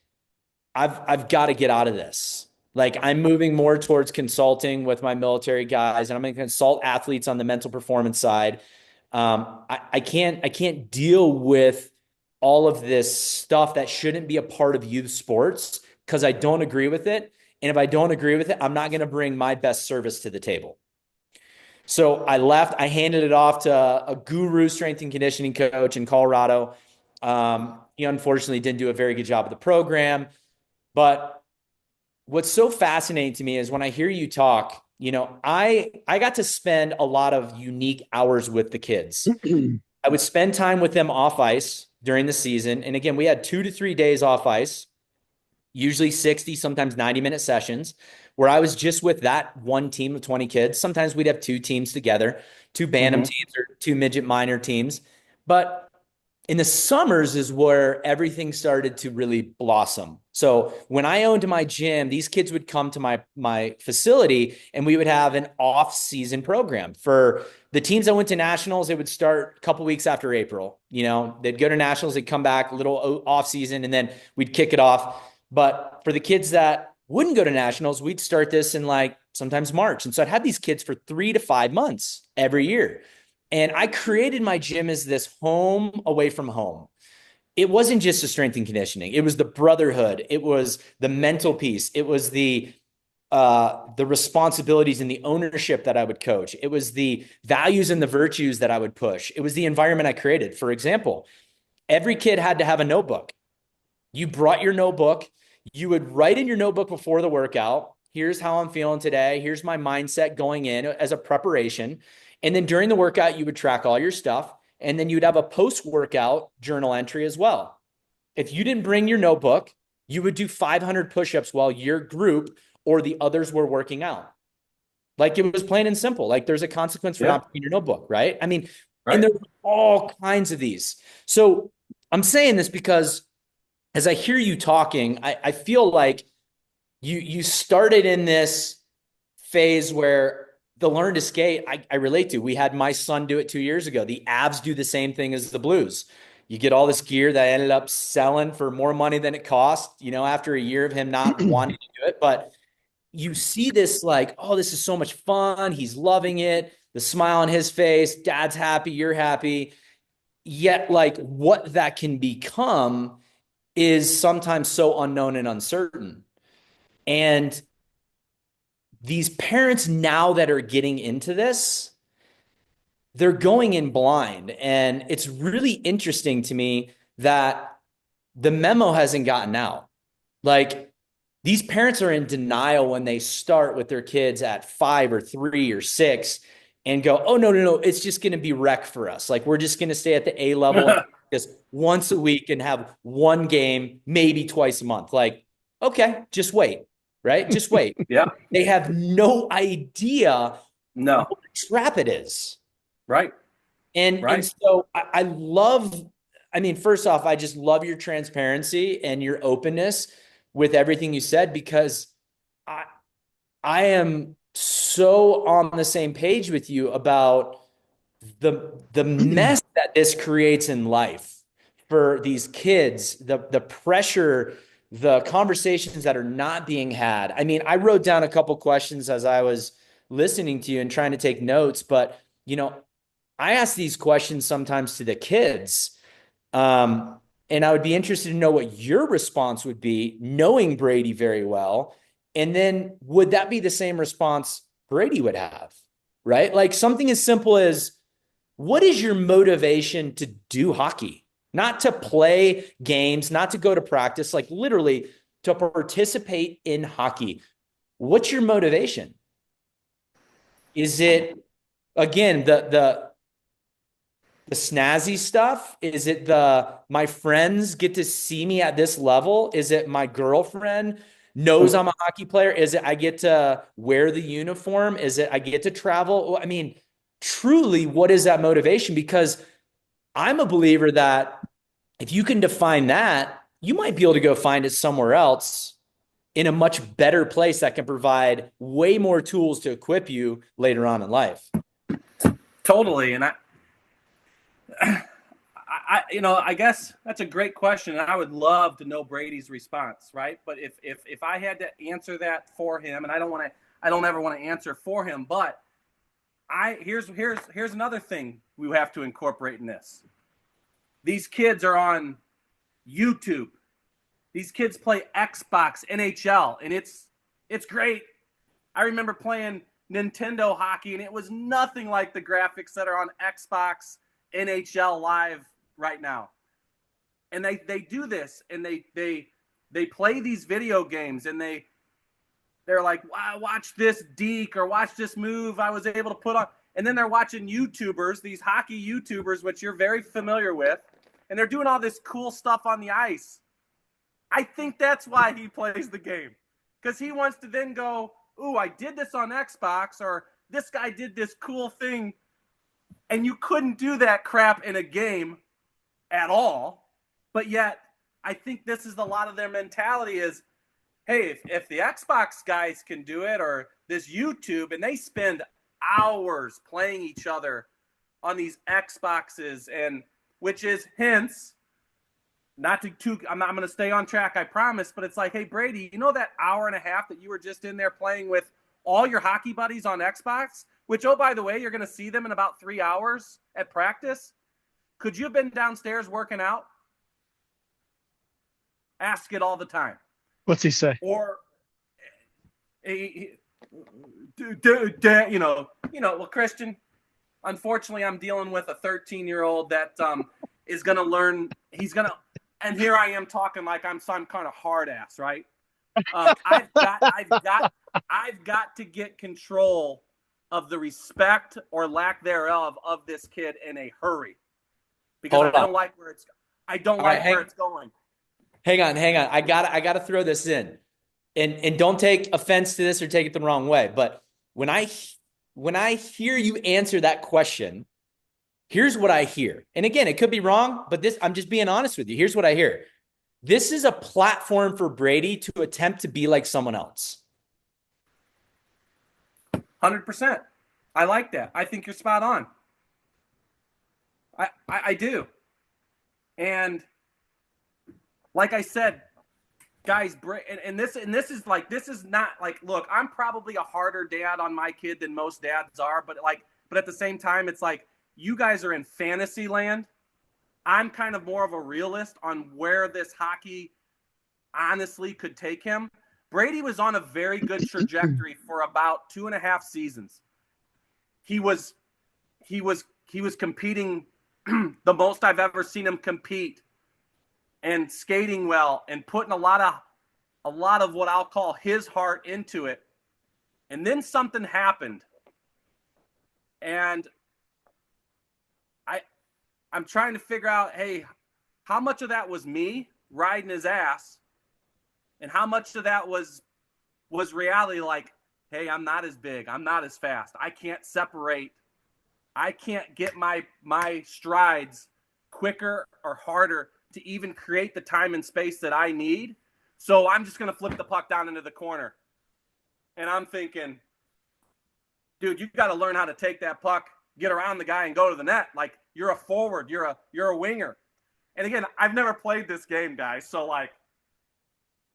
I've got to get out of this. Like, I'm moving more towards consulting with my military guys, and I'm going to consult athletes on the mental performance side. I can't deal with all of this stuff that shouldn't be a part of youth sports because I don't agree with it. And if I don't agree with it, I'm not going to bring my best service to the table. So I left. I handed it off to a guru strength and conditioning coach in Colorado. He unfortunately didn't do a very good job of the program. But what's so fascinating to me is when I hear you talk, I got to spend a lot of unique hours with the kids. I would spend time with them off ice during the season. And again, we had 2 to 3 days off ice, usually 60, sometimes 90-minute sessions, where I was just with that one team of 20 kids. Sometimes we'd have 2 teams together, 2 Bantam teams or 2 midget minor teams. But in the summers is where everything started to really blossom. So when I owned my gym, these kids would come to my facility, and we would have an off-season program. For the teams that went to nationals, it would start a couple weeks after April. They'd go to nationals, they'd come back, a little off-season, and then we'd kick it off. But for the kids that wouldn't go to nationals, we'd start this in sometimes March. And so I'd have these kids for 3 to 5 months every year. And I created my gym as this home away from home. It wasn't just the strength and conditioning. It was the brotherhood. It was the mental piece. It was the responsibilities and the ownership that I would coach. It was the values and the virtues that I would push. It was the environment I created. For example, every kid had to have a notebook. You brought your notebook. You would write in your notebook before the workout, here's how I'm feeling today. Here's my mindset going in as a preparation. And then during the workout, you would track all your stuff. And then you'd have a post-workout journal entry as well. If you didn't bring your notebook, you would do 500 push-ups while your group or the others were working out. Like, it was plain and simple. Like, there's a consequence for not bringing your notebook, right? I mean, and there's all kinds of these. So I'm saying this because as I hear you talking, I feel like you started in this phase where the learn to skate, I relate to. We had my son do it 2 years ago. The Avs do the same thing as the Blues. You get all this gear that I ended up selling for more money than it cost, after a year of him not wanting to do it. But you see this this is so much fun. He's loving it. The smile on his face, dad's happy, you're happy. Yet what that can become is sometimes so unknown and uncertain. And these parents now that are getting into this, they're going in blind. And it's really interesting to me that the memo hasn't gotten out. These parents are in denial when they start with their kids at 5 or 3 or 6 and go, oh, no, it's just going to be rec for us. We're just going to stay at the A level just once a week and have one game, maybe twice a month. Okay, just wait. right? Just wait. Yeah. They have no idea No. what a trap it is. Right. And Right. so I love, I mean, first off, I just love your transparency and your openness with everything you said, because I I am so on the same page with you about the mess that this creates in life for these kids, the pressure, the conversations that are not being had. I mean, I wrote down a couple questions as I was listening to you and trying to take notes, but I ask these questions sometimes to the kids. And I would be interested to know what your response would be, knowing Brady very well. And then would that be the same response Brady would have? Right? Like something as simple as, what is your motivation to do hockey? Not to play games, not to go to practice, like literally to participate in hockey. What's your motivation? Is it, again, the snazzy stuff? Is it my friends get to see me at this level? Is it my girlfriend knows I'm a hockey player? Is it I get to wear the uniform? Is it I get to travel? I mean, truly, what is that motivation? Because I'm a believer that if you can define that, you might be able to go find it somewhere else in a much better place that can provide way more tools to equip you later on in life. Totally. And I guess that's a great question, and I would love to know Brady's response, right? But if I had to answer that for him, and I don't ever want to answer for him, but here's another thing we have to incorporate in this. These kids are on YouTube. These kids play Xbox, NHL, and it's great. I remember playing Nintendo hockey, and it was nothing like the graphics that are on Xbox NHL Live right now. And they do this, and they play these video games, and they're like, wow, watch this deke or watch this move I was able to put on. And then they're watching YouTubers, these hockey YouTubers, which you're very familiar with, and they're doing all this cool stuff on the ice. I think that's why he plays the game, because he wants to then go, ooh, I did this on Xbox, or this guy did this cool thing. And you couldn't do that crap in a game at all. But yet, I think this is a lot of their mentality is, hey, if the Xbox guys can do it, or this YouTube, and they spend hours playing each other on these Xboxes, and which is hence, not to I'm going to stay on track, I promise, but it's like, hey, Brady, you know that hour and a half that you were just in there playing with all your hockey buddies on Xbox, which, oh, by the way, you're going to see them in about 3 hours at practice. Could you have been downstairs working out? Ask it all the time. What's he say? Or, well, Christian, unfortunately, I'm dealing with a 13-year-old that is going to learn. He's going to, and here I am talking like I'm some kind of hard ass, right? I've got to get control of the respect or lack thereof of this kid in a hurry, because I don't like where it's going. Hang on. I gotta throw this in, and don't take offense to this or take it the wrong way. But when I hear you answer that question, here's what I hear. And again, it could be wrong, but I'm just being honest with you. Here's what I hear. This is a platform for Brady to attempt to be like someone else. 100%. I like that. I think you're spot on. I do. And like I said, guys, and this is not like, look, I'm probably a harder dad on my kid than most dads are, but at the same time, it's like, you guys are in fantasy land. I'm kind of more of a realist on where this hockey honestly could take him. Brady was on a very good trajectory for about 2.5 seasons. He was competing the most I've ever seen him compete, and skating well, and putting a lot of what I'll call his heart into it. And then something happened, and I'm trying to figure out, hey, how much of that was me riding his ass, and how much of that was was reality like, hey, I'm not as big, I'm not as fast, I can't separate, I can't get my strides quicker or harder to even create the time and space that I need. So I'm just going to flip the puck down into the corner. And I'm thinking, dude, you've got to learn how to take that puck, get around the guy, and go to the net. Like, you're a forward, you're a winger. And again, I've never played this game, guys. So like,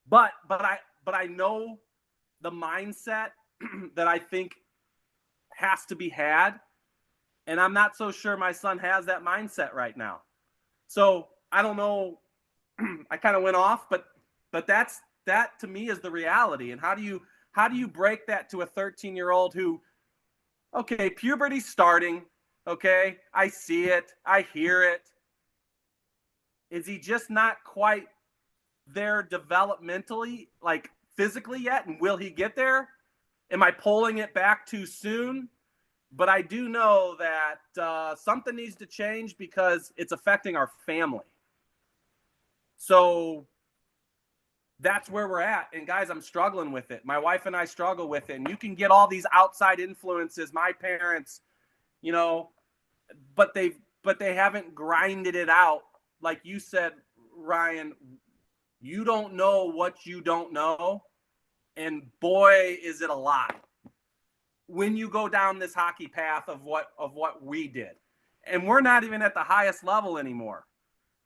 but I know the mindset that I think has to be had. And I'm not so sure my son has that mindset right now. So I don't know. I kind of went off, but that to me is the reality. And how do you break that to a 13-year-old who, okay, puberty's starting, okay, I see it, I hear it. Is he just not quite there developmentally, like physically yet? And will he get there? Am I pulling it back too soon? But I do know that something needs to change because it's affecting our family. So that's where we're at. And guys, I'm struggling with it. My wife and I struggle with it. And you can get all these outside influences, my parents, you know, but they haven't grinded it out. Like you said, Ryan, you don't know what you don't know. And boy, is it a lot when you go down this hockey path of what we did. And we're not even at the highest level anymore.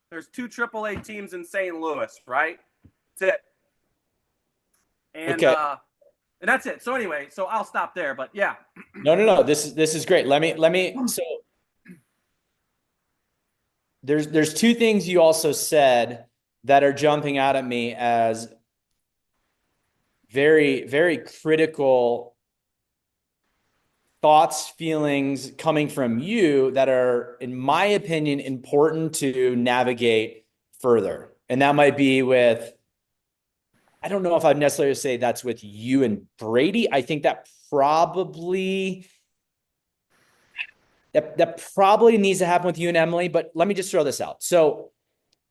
There's 2 AAA teams in St. Louis, right? That's it. And Okay. And that's it. So anyway, so I'll stop there, but yeah. No. This is great. Let me so there's 2 things you also said that are jumping out at me as very, very critical thoughts, feelings coming from you that are, in my opinion, important to navigate further. And that might be with, I don't know if I'd necessarily say that's with you and Brady. I think that probably needs to happen with you and Emily, but let me just throw this out. So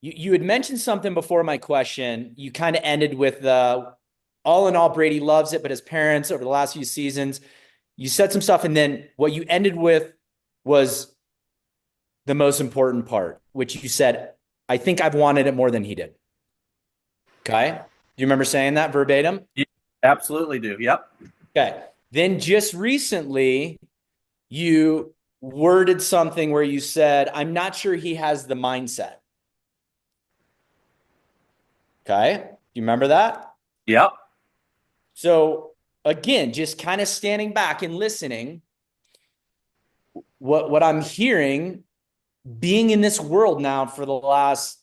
you had mentioned something before my question. You kind of ended with the, all in all, Brady loves it, but his parents over the last few seasons, you said some stuff, and then what you ended with was the most important part, which you said, I think I've wanted it more than he did. Okay. Do you remember saying that verbatim? Yeah, absolutely do. Yep. Okay. Then just recently, you worded something where you said, I'm not sure he has the mindset. Okay. Do you remember that? Yep. So again, just kind of standing back and listening, what I'm hearing, being in this world now for the last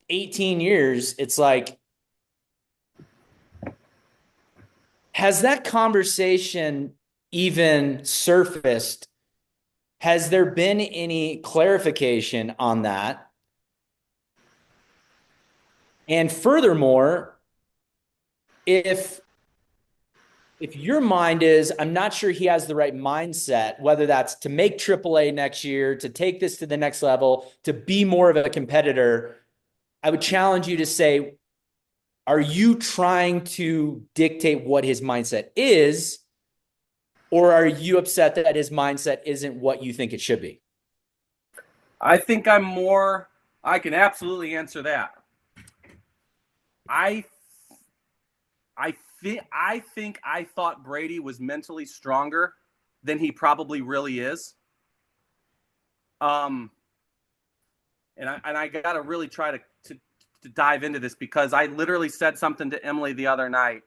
18 years, it's like, has that conversation even surfaced? Has there been any clarification on that? And furthermore, if your mind is, I'm not sure he has the right mindset, whether that's to make AAA next year, to take this to the next level, to be more of a competitor, I would challenge you to say, are you trying to dictate what his mindset is, or are you upset that his mindset isn't what you think it should be? I think I can absolutely answer that. I think I thought Brady was mentally stronger than he probably really is. And I got to really try to dive into this because I literally said something to Emily the other night.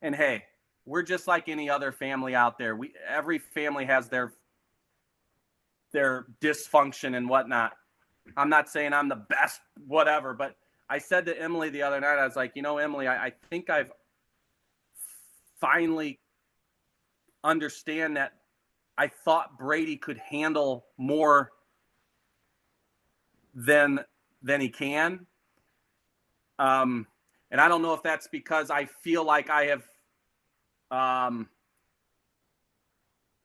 And hey, we're just like any other family out there. Every family has their dysfunction and whatnot. I'm not saying I'm the best, whatever, but I said to Emily the other night, I was like, Emily, I think I've finally understand that I thought Brady could handle more than he can. And I don't know if that's because I feel like I have, and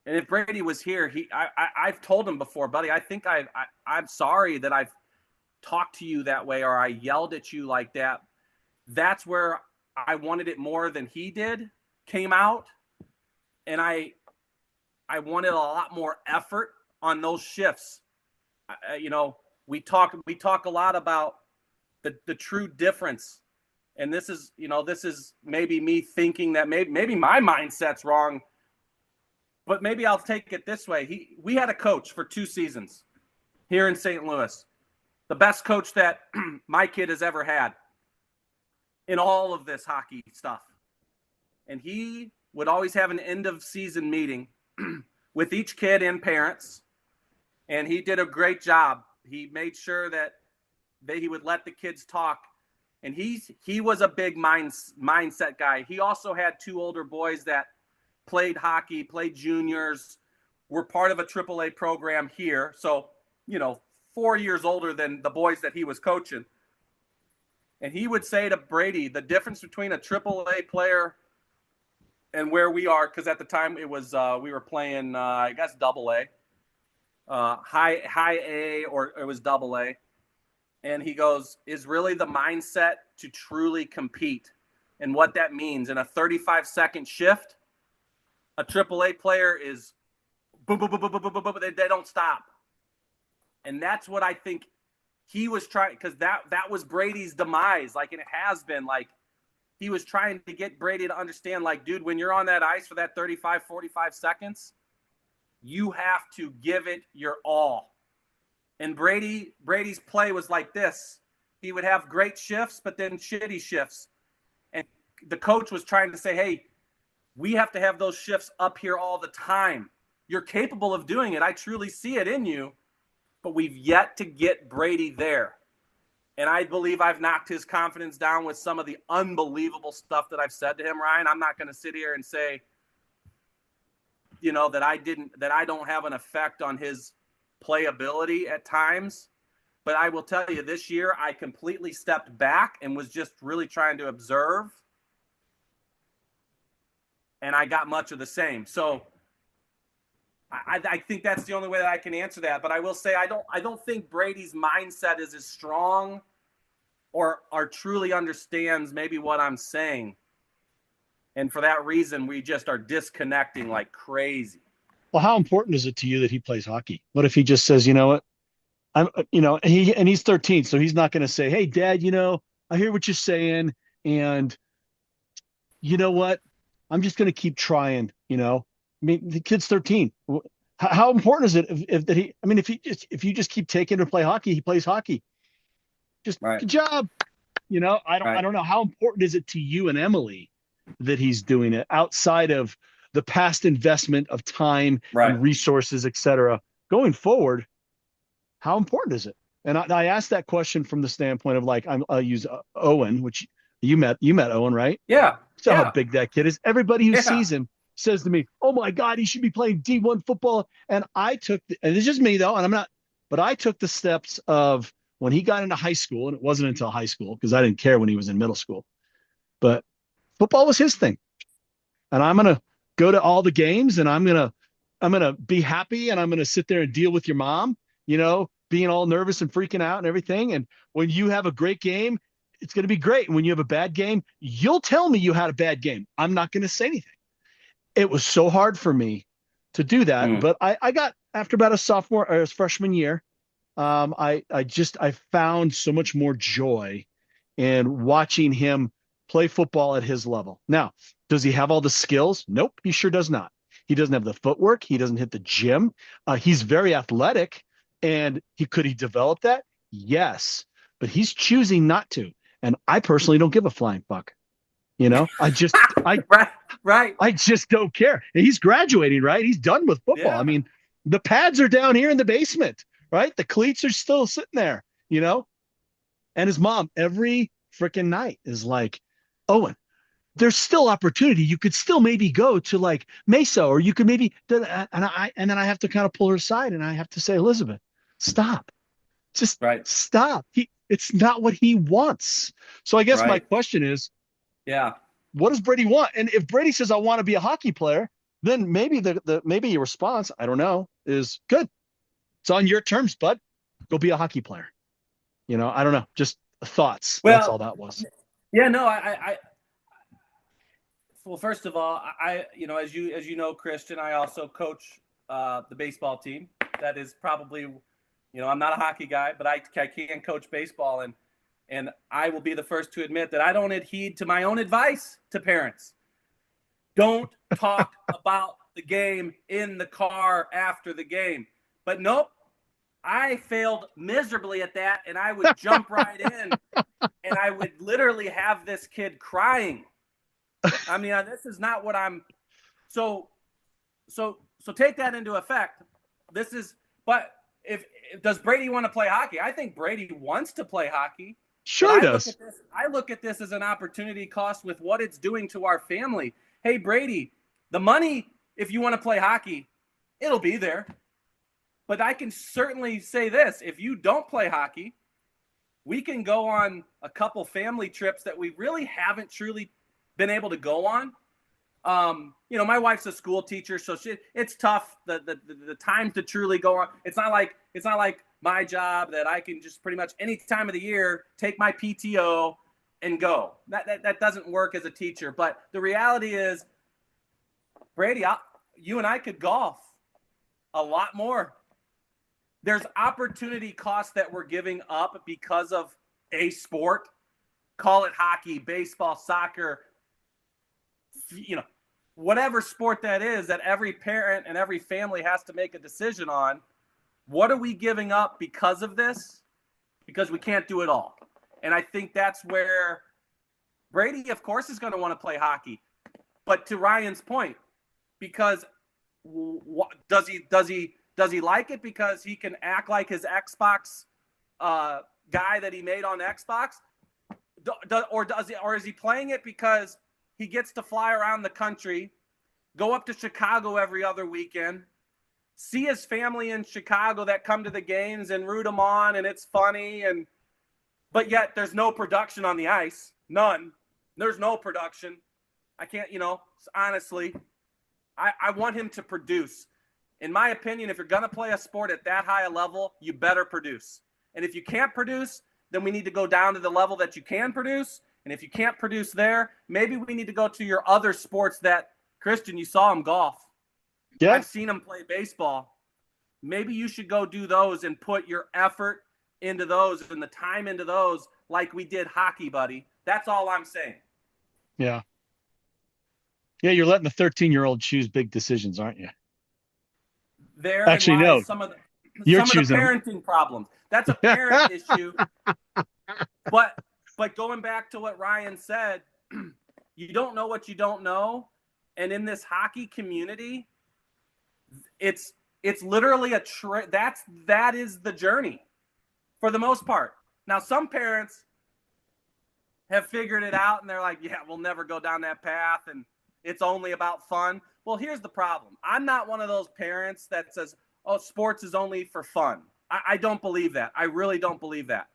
if Brady was here, I've told him before, buddy, I think I'm sorry that I've talked to you that way, or I yelled at you like that. That's where I wanted it more than he did came out, and I wanted a lot more effort on those shifts. We talk a lot about the true difference, and this is maybe me thinking that maybe my mindset's wrong, but maybe I'll take it this way. We had a coach for 2 seasons here in St. Louis, the best coach that my kid has ever had in all of this hockey stuff. And he would always have an end of season meeting with each kid and parents. And he did a great job. He made sure that he would let the kids talk. And he was a big mindset guy. He also had 2 older boys that played hockey, played juniors, were part of a AAA program here. So, 4 years older than the boys that he was coaching. And he would say to Brady, the difference between a AAA player and where we are, because at the time it was we were playing, I guess, AA, high A, or it was AA. And he goes, is really the mindset to truly compete. And what that means in a 35-second shift, a AAA player is boom, boom, boom, boom, boom, boom, boom, boom, they don't stop. And that's what I think he was trying, because that was Brady's demise. Like, and it has been, like, he was trying to get Brady to understand, like, dude, when you're on that ice for that 35, 45 seconds, you have to give it your all. And Brady's play was like this. He would have great shifts, but then shitty shifts. And the coach was trying to say, hey, we have to have those shifts up here all the time. You're capable of doing it. I truly see it in you. But we've yet to get Brady there. And I believe I've knocked his confidence down with some of the unbelievable stuff that I've said to him, Ryan. I'm not going to sit here and say, that I don't have an effect on his playability at times. But I will tell you, this year I completely stepped back and was just really trying to observe. And I got much of the same. So I think that's the only way that I can answer that. But I will say I don't think Brady's mindset is as strong or truly understands maybe what I'm saying. And for that reason, we just are disconnecting like crazy. Well, how important is it to you that he plays hockey? What if he just says, you know what, he's 13, so he's not going to say, hey, Dad, I hear what you're saying, and you know what, I'm just going to keep trying. I mean, the kid's 13. How important is it if you just keep taking him to play hockey, he plays hockey. Just right. Good job. I don't know, how important is it to you and Emily that he's doing it outside of the past investment of time and resources, et cetera, going forward? How important is it? And I asked that question from the standpoint of, like, I'll use Owen, which you met Owen, right? Yeah. So how big that kid is. Everybody who sees him says to me, oh my God, he should be playing D1 football. And and it's just me though, but I took the steps of when he got into high school, and it wasn't until high school because I didn't care when he was in middle school, but football was his thing. And I'm going to go to all the games, and I'm going to be happy, and I'm going to sit there and deal with your mom, being all nervous and freaking out and everything. And when you have a great game, it's going to be great. And when you have a bad game, you'll tell me you had a bad game. I'm not going to say anything. It was so hard for me to do that. But I got, after about a freshman year, I found so much more joy in watching him play football at his level. Now, does he have all the skills? Nope, he sure does not. He doesn't have the footwork. He doesn't hit the gym. He's very athletic. And could he develop that? Yes, but he's choosing not to. And I personally don't give a flying fuck. I just don't care. And he's graduating, right? He's done with football. Yeah. I mean, the pads are down here in the basement, right? The cleats are still sitting there, And his mom every freaking night is like, Owen, there's still opportunity. You could still maybe go to like Mesa, or you could maybe, and then I have to kind of pull her aside, and I have to say, Elizabeth, stop. Just stop. It's not what he wants. So I guess my question is, what does Brady want? And if Brady says, I want to be a hockey player, then maybe maybe your response, I don't know, is good. It's on your terms, bud. Go be a hockey player. I don't know. Just thoughts. Well, that's all that was. Yeah, no, Well, first of all, as you know, Christian, I also coach the baseball team. That is probably, I'm not a hockey guy, but I can coach baseball, and I will be the first to admit that I don't adhere to my own advice to parents. Don't talk about the game in the car after the game. But nope, I failed miserably at that, and I would jump right in, and I would literally have this kid crying. I mean, this is not what I'm. So take that into effect. But if does Brady want to play hockey? I think Brady wants to play hockey. Sure does. I look at this as an opportunity cost with what it's doing to our family. Hey, Brady, the money, if you want to play hockey, it'll be there. But I can certainly say this. If you don't play hockey, we can go on a couple family trips that we really haven't truly been able to go on. My wife's a school teacher, so it's tough the time to truly go on. It's not like my job that I can just pretty much any time of the year take my PTO and go. That doesn't work as a teacher. But the reality is, Brady, you and I could golf a lot more. There's opportunity costs that we're giving up because of a sport. Call it hockey, baseball, soccer, whatever sport that is, that every parent and every family has to make a decision on. What are we giving up because of this? Because we can't do it all. And I think that's where Brady, of course, is going to want to play hockey. But to Ryan's point, because does he like it because he can act like his Xbox guy that he made on Xbox? Or is he playing it because he gets to fly around the country, go up to Chicago every other weekend, see his family in Chicago that come to the games and root him on, and it's funny, but yet there's no production on the ice. None. There's no production. I can't, honestly, I want him to produce. In my opinion, if you're going to play a sport at that high a level, you better produce. And if you can't produce, then we need to go down to the level that you can produce. And if you can't produce there, maybe we need to go to your other sports that, Christian, you saw him golf. Yeah. I've seen him play baseball. Maybe you should go do those and put your effort into those and the time into those like we did hockey, buddy. That's all I'm saying. Yeah. Yeah, you're letting the 13-year-old choose big decisions, aren't you? Actually, no. Some of the parenting problems. That's a parent issue. But going back to what Ryan said, you don't know what you don't know. And in this hockey community, it's literally that is the journey for the most part. Now, some parents have figured it out and they're like, yeah, we'll never go down that path and it's only about fun. Well, here's the problem. I'm not one of those parents that says, oh, sports is only for fun. I don't believe that. I really don't believe that.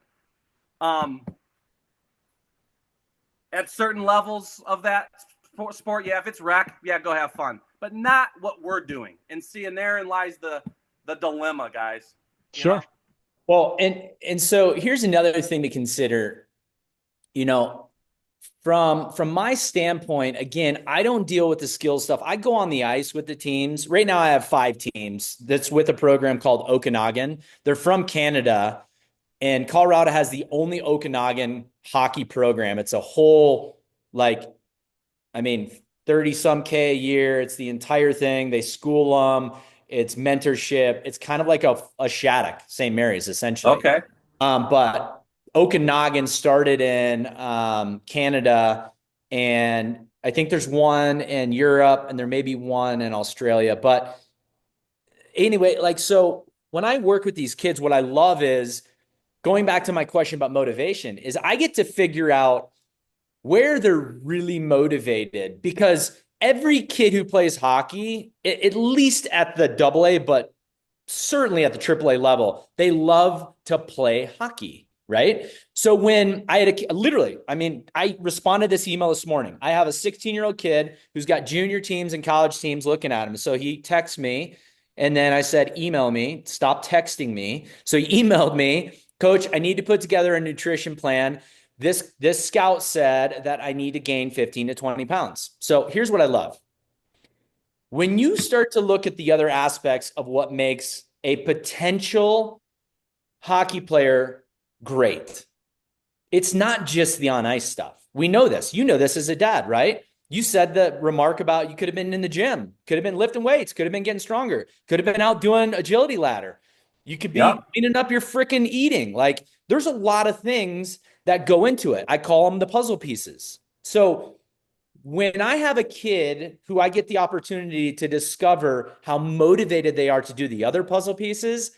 At certain levels of that sport, yeah, if it's rec, yeah, go have fun. But not what we're doing. And therein lies the dilemma, guys. Sure. Well, and so here's another thing to consider. From my standpoint, again, I don't deal with the skill stuff. I go on the ice with the teams. Right now I have 5 teams that's with a program called Okanagan. They're from Canada, and Colorado has the only Okanagan hockey program. It's a whole, 30-some K a year. It's the entire thing. They school them. It's mentorship. It's kind of like a Shattuck, St. Mary's, essentially. Okay. But Okanagan started in Canada, and I think there's one in Europe, and there may be one in Australia. But anyway, so when I work with these kids, what I love is, going back to my question about motivation, is I get to figure out where they're really motivated, because every kid who plays hockey, at least at the AA, but certainly at the AAA level, they love to play hockey, right? So when I had I responded to this email this morning. I have a 16-year-old kid who's got junior teams and college teams looking at him. So he texts me, and then I said, email me, stop texting me. So he emailed me, Coach, I need to put together a nutrition plan. this scout said that I need to gain 15 to 20 pounds. So here's what I love. When you start to look at the other aspects of what makes a potential hockey player great, it's not just the on ice stuff. We know this. You know this as a dad, right? You said the remark about you could have been in the gym, could have been lifting weights, could have been getting stronger, could have been out doing agility ladder. You could be cleaning up your freaking eating. Like there's a lot of things that go into it. I call them the puzzle pieces. So when I have a kid who I get the opportunity to discover how motivated they are to do the other puzzle pieces,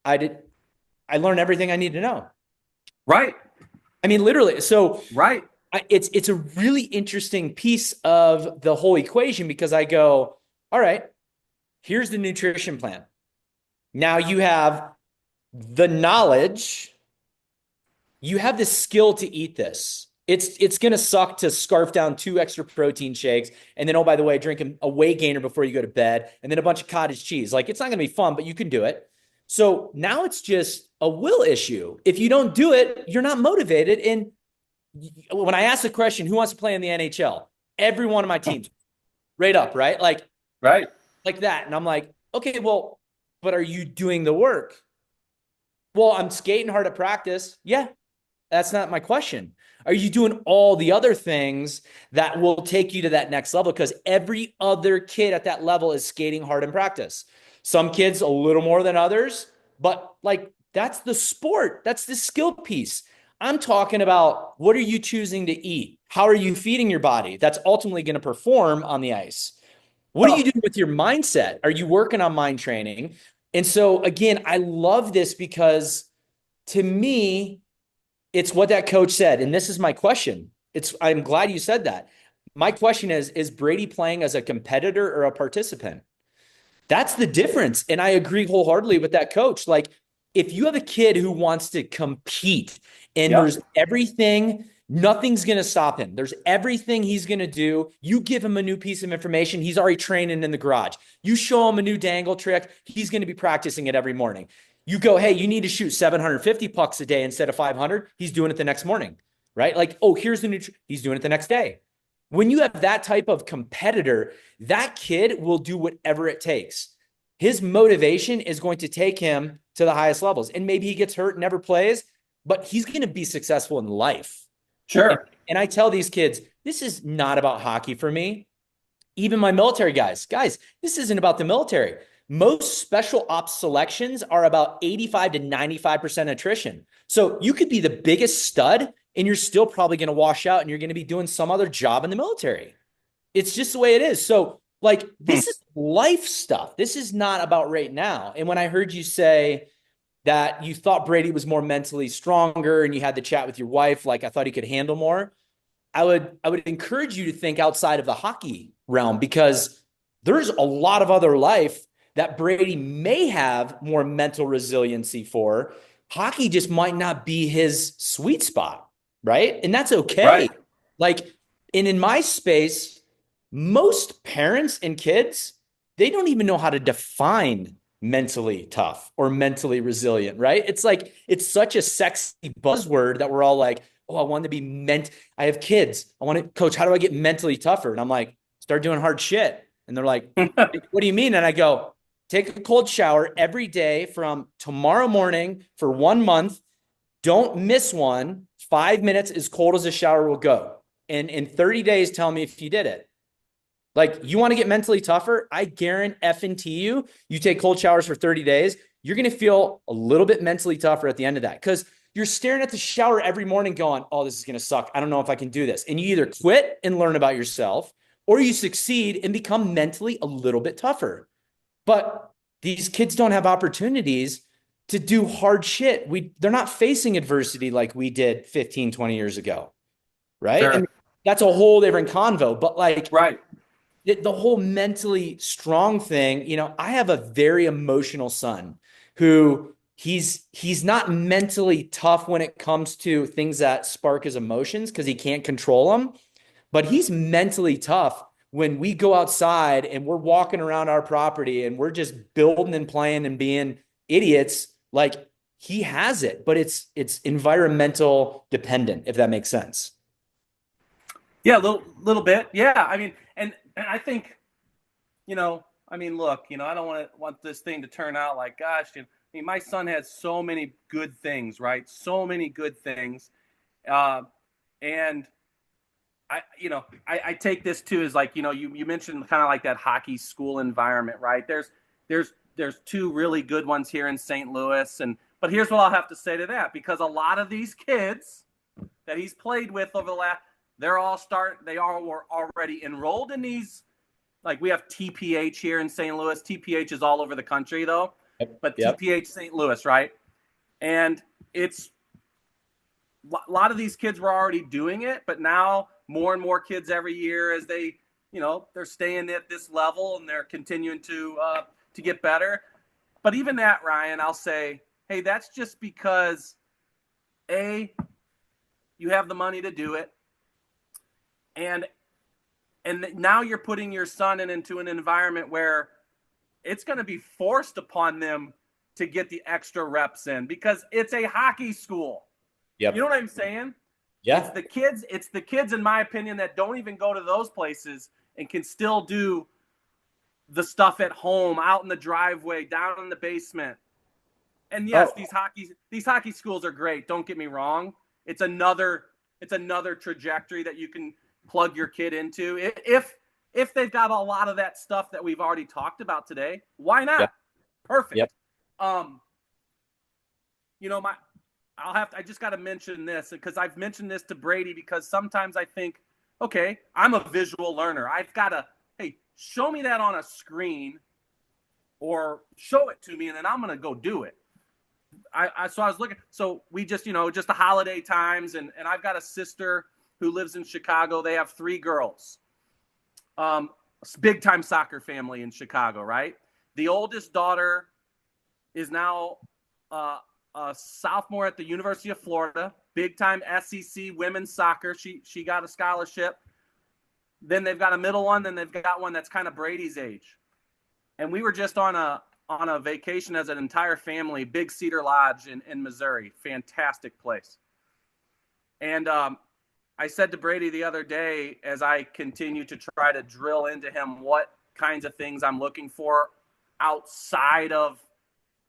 I learn everything I need to know. Right. I mean, literally. So right. It's a really interesting piece of the whole equation because I go, all right, here's the nutrition plan. Now you have the knowledge, you have the skill to eat this. It's going to suck to scarf down 2 extra protein shakes. And then, oh, by the way, drink a whey gainer before you go to bed. And then a bunch of cottage cheese. Like it's not going to be fun, but you can do it. So now it's just a will issue. If you don't do it, you're not motivated. And when I ask the question, who wants to play in the NHL? Every one of my teams, right up, right? Like that. And I'm like, okay, well, but are you doing the work? Well, I'm skating hard at practice. Yeah, that's not my question. Are you doing all the other things that will take you to that next level? Because every other kid at that level is skating hard in practice. Some kids a little more than others, but like that's the sport. That's the skill piece. I'm talking about what are you choosing to eat? How are you feeding your body? That's ultimately going to perform on the ice. What are you doing with your mindset? Are you working on mind training? And so again, I love this because to me, it's what that coach said. And this is my question. I'm glad you said that. My question is Brady playing as a competitor or a participant? That's the difference. And I agree wholeheartedly with that coach. Like if you have a kid who wants to compete and there's everything, nothing's going to stop him. There's everything he's going to do. You give him a new piece of information. He's already training in the garage. You show him a new dangle trick. He's going to be practicing it every morning. You go, hey, you need to shoot 750 pucks a day instead of 500. He's doing it the next morning, right? Like, oh, here's the new, he's doing it the next day. When you have that type of competitor, that kid will do whatever it takes. His motivation is going to take him to the highest levels. And maybe he gets hurt and never plays, but he's going to be successful in life. Sure. And I tell these kids, this is not about hockey for me. Even my military guys, this isn't about the military. Most special ops selections are about 85 to 95% attrition. So you could be the biggest stud and you're still probably going to wash out and you're going to be doing some other job in the military. It's just the way it is. So like, this is life stuff. This is not about right now. And when I heard you say that you thought Brady was more mentally stronger and you had the chat with your wife, like I thought he could handle more, I would encourage you to think outside of the hockey realm because there's a lot of other life that Brady may have more mental resiliency for. Hockey just might not be his sweet spot, right? And that's okay. Right. Like, and in my space, most parents and kids, they don't even know how to define mentally tough or mentally resilient, right? It's like, it's such a sexy buzzword that we're all like, oh, I want to be I have kids. I want to coach. How do I get mentally tougher? And I'm like, start doing hard shit. And they're like, what do you mean? And I go, take a cold shower every day from tomorrow morning for 1 month. Don't miss one. 5 minutes as cold as a shower will go. And in 30 days, tell me if you did it. Like, you want to get mentally tougher? I guarantee you, you take cold showers for 30 days, you're going to feel a little bit mentally tougher at the end of that because you're staring at the shower every morning going, oh, this is going to suck. I don't know if I can do this. And you either quit and learn about yourself or you succeed and become mentally a little bit tougher. But these kids don't have opportunities to do hard shit. They're not facing adversity like we did 15, 20 years ago. Right. Sure. And that's a whole different convo, but like, right. The whole mentally strong thing, you know, I have a very emotional son who he's not mentally tough when it comes to things that spark his emotions because he can't control them, but he's mentally tough when we go outside and we're walking around our property and we're just building and playing and being idiots. Like, he has it, but it's environmental dependent, if that makes sense. Yeah, little bit. Yeah, I mean, and I think, I mean, look, I don't want this thing to turn out like, gosh, I mean, my son has so many good things, right? So many good things, and I take this too as like, you mentioned kind of like that hockey school environment, right? There's two really good ones here in St. Louis, but here's what I'll have to say to that, because a lot of these kids that he's played with over the last, they all were already enrolled in these. Like, we have TPH here in St. Louis. TPH is all over the country though, but Yep. TPH St. Louis, right? And it's a lot of these kids were already doing it, but now more and more kids every year, as they, they're staying at this level and they're continuing to get better. But even that, Ryan, I'll say, hey, that's just because you have the money to do it, and now you're putting your son into an environment where it's going to be forced upon them to get the extra reps in, because it's a hockey school. Yep. You know what I'm saying? Yeah. It's the kids, in my opinion, that don't even go to those places and can still do the stuff at home, out in the driveway, down in the basement. And yes, these hockey schools are great. Don't get me wrong. It's another trajectory that you can plug your kid into. If they've got a lot of that stuff that we've already talked about today, why not? Yep. Perfect. Yep. I just got to mention this, because I've mentioned this to Brady, because sometimes I think, okay, I'm a visual learner. I've got to, hey, show me that on a screen or show it to me, and then I'm going to go do it. So I was looking, so we just the holiday times, and I've got a sister who lives in Chicago. They have 3 girls. Big time soccer family in Chicago, right? The oldest daughter is now a sophomore at the University of Florida, big time SEC women's soccer. She got a scholarship. Then they've got a middle one. Then they've got one that's kind of Brady's age. And we were just on a vacation as an entire family, Big Cedar Lodge in Missouri. Fantastic place. And I said to Brady the other day, as I continue to try to drill into him what kinds of things I'm looking for outside of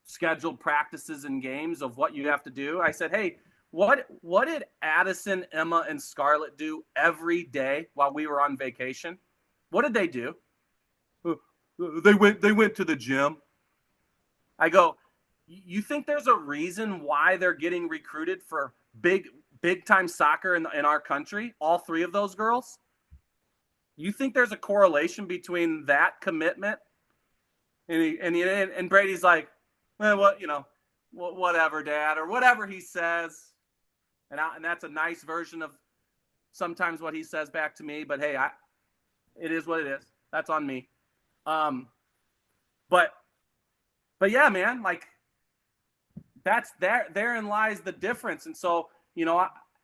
scheduled practices and games, of what you have to do. I said, hey, what did Addison, Emma, and Scarlett do every day while we were on vacation? What did they do? They went to the gym. I go, you think there's a reason why they're getting recruited for big time soccer in our country? All 3 of those girls? You think there's a correlation between that commitment? And Brady's like, well, whatever, Dad, or whatever he says. And that's a nice version of sometimes what he says back to me. But hey, it is what it is. That's on me. But yeah, man, like, that's therein lies the difference. And so,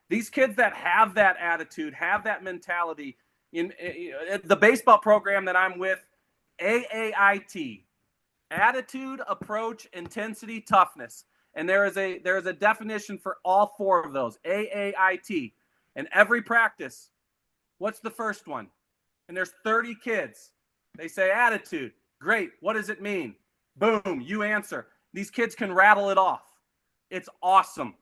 these kids that have that attitude, have that mentality, in the baseball program that I'm with, AAIT, attitude, approach, intensity, toughness. And there is a definition for all 4 of those, AAIT. And every practice, what's the first one? And there's 30 kids. They say attitude. Great. What does it mean? Boom, you answer. These kids can rattle it off. It's awesome.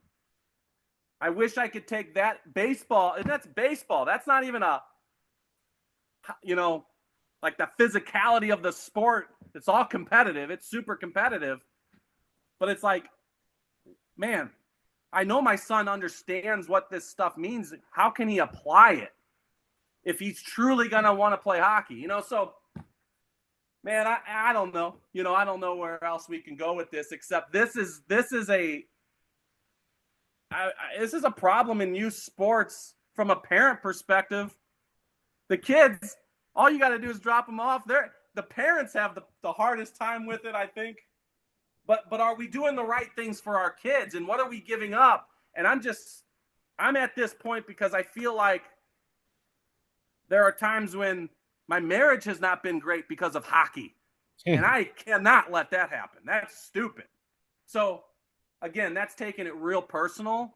I wish I could take that baseball, and that's baseball. That's not even like the physicality of the sport. It's all competitive. It's super competitive. But it's like, man, I know my son understands what this stuff means. How can he apply it if he's truly going to want to play hockey? So, man, I don't know. I don't know where else we can go with this, except this is a problem in youth sports from a parent perspective. The kids, all you got to do is drop them off. The parents have the hardest time with it, I think. But are we doing the right things for our kids, and what are we giving up? And I'm at this point because I feel like there are times when my marriage has not been great because of hockey. And I cannot let that happen. That's stupid. So again, that's taking it real personal,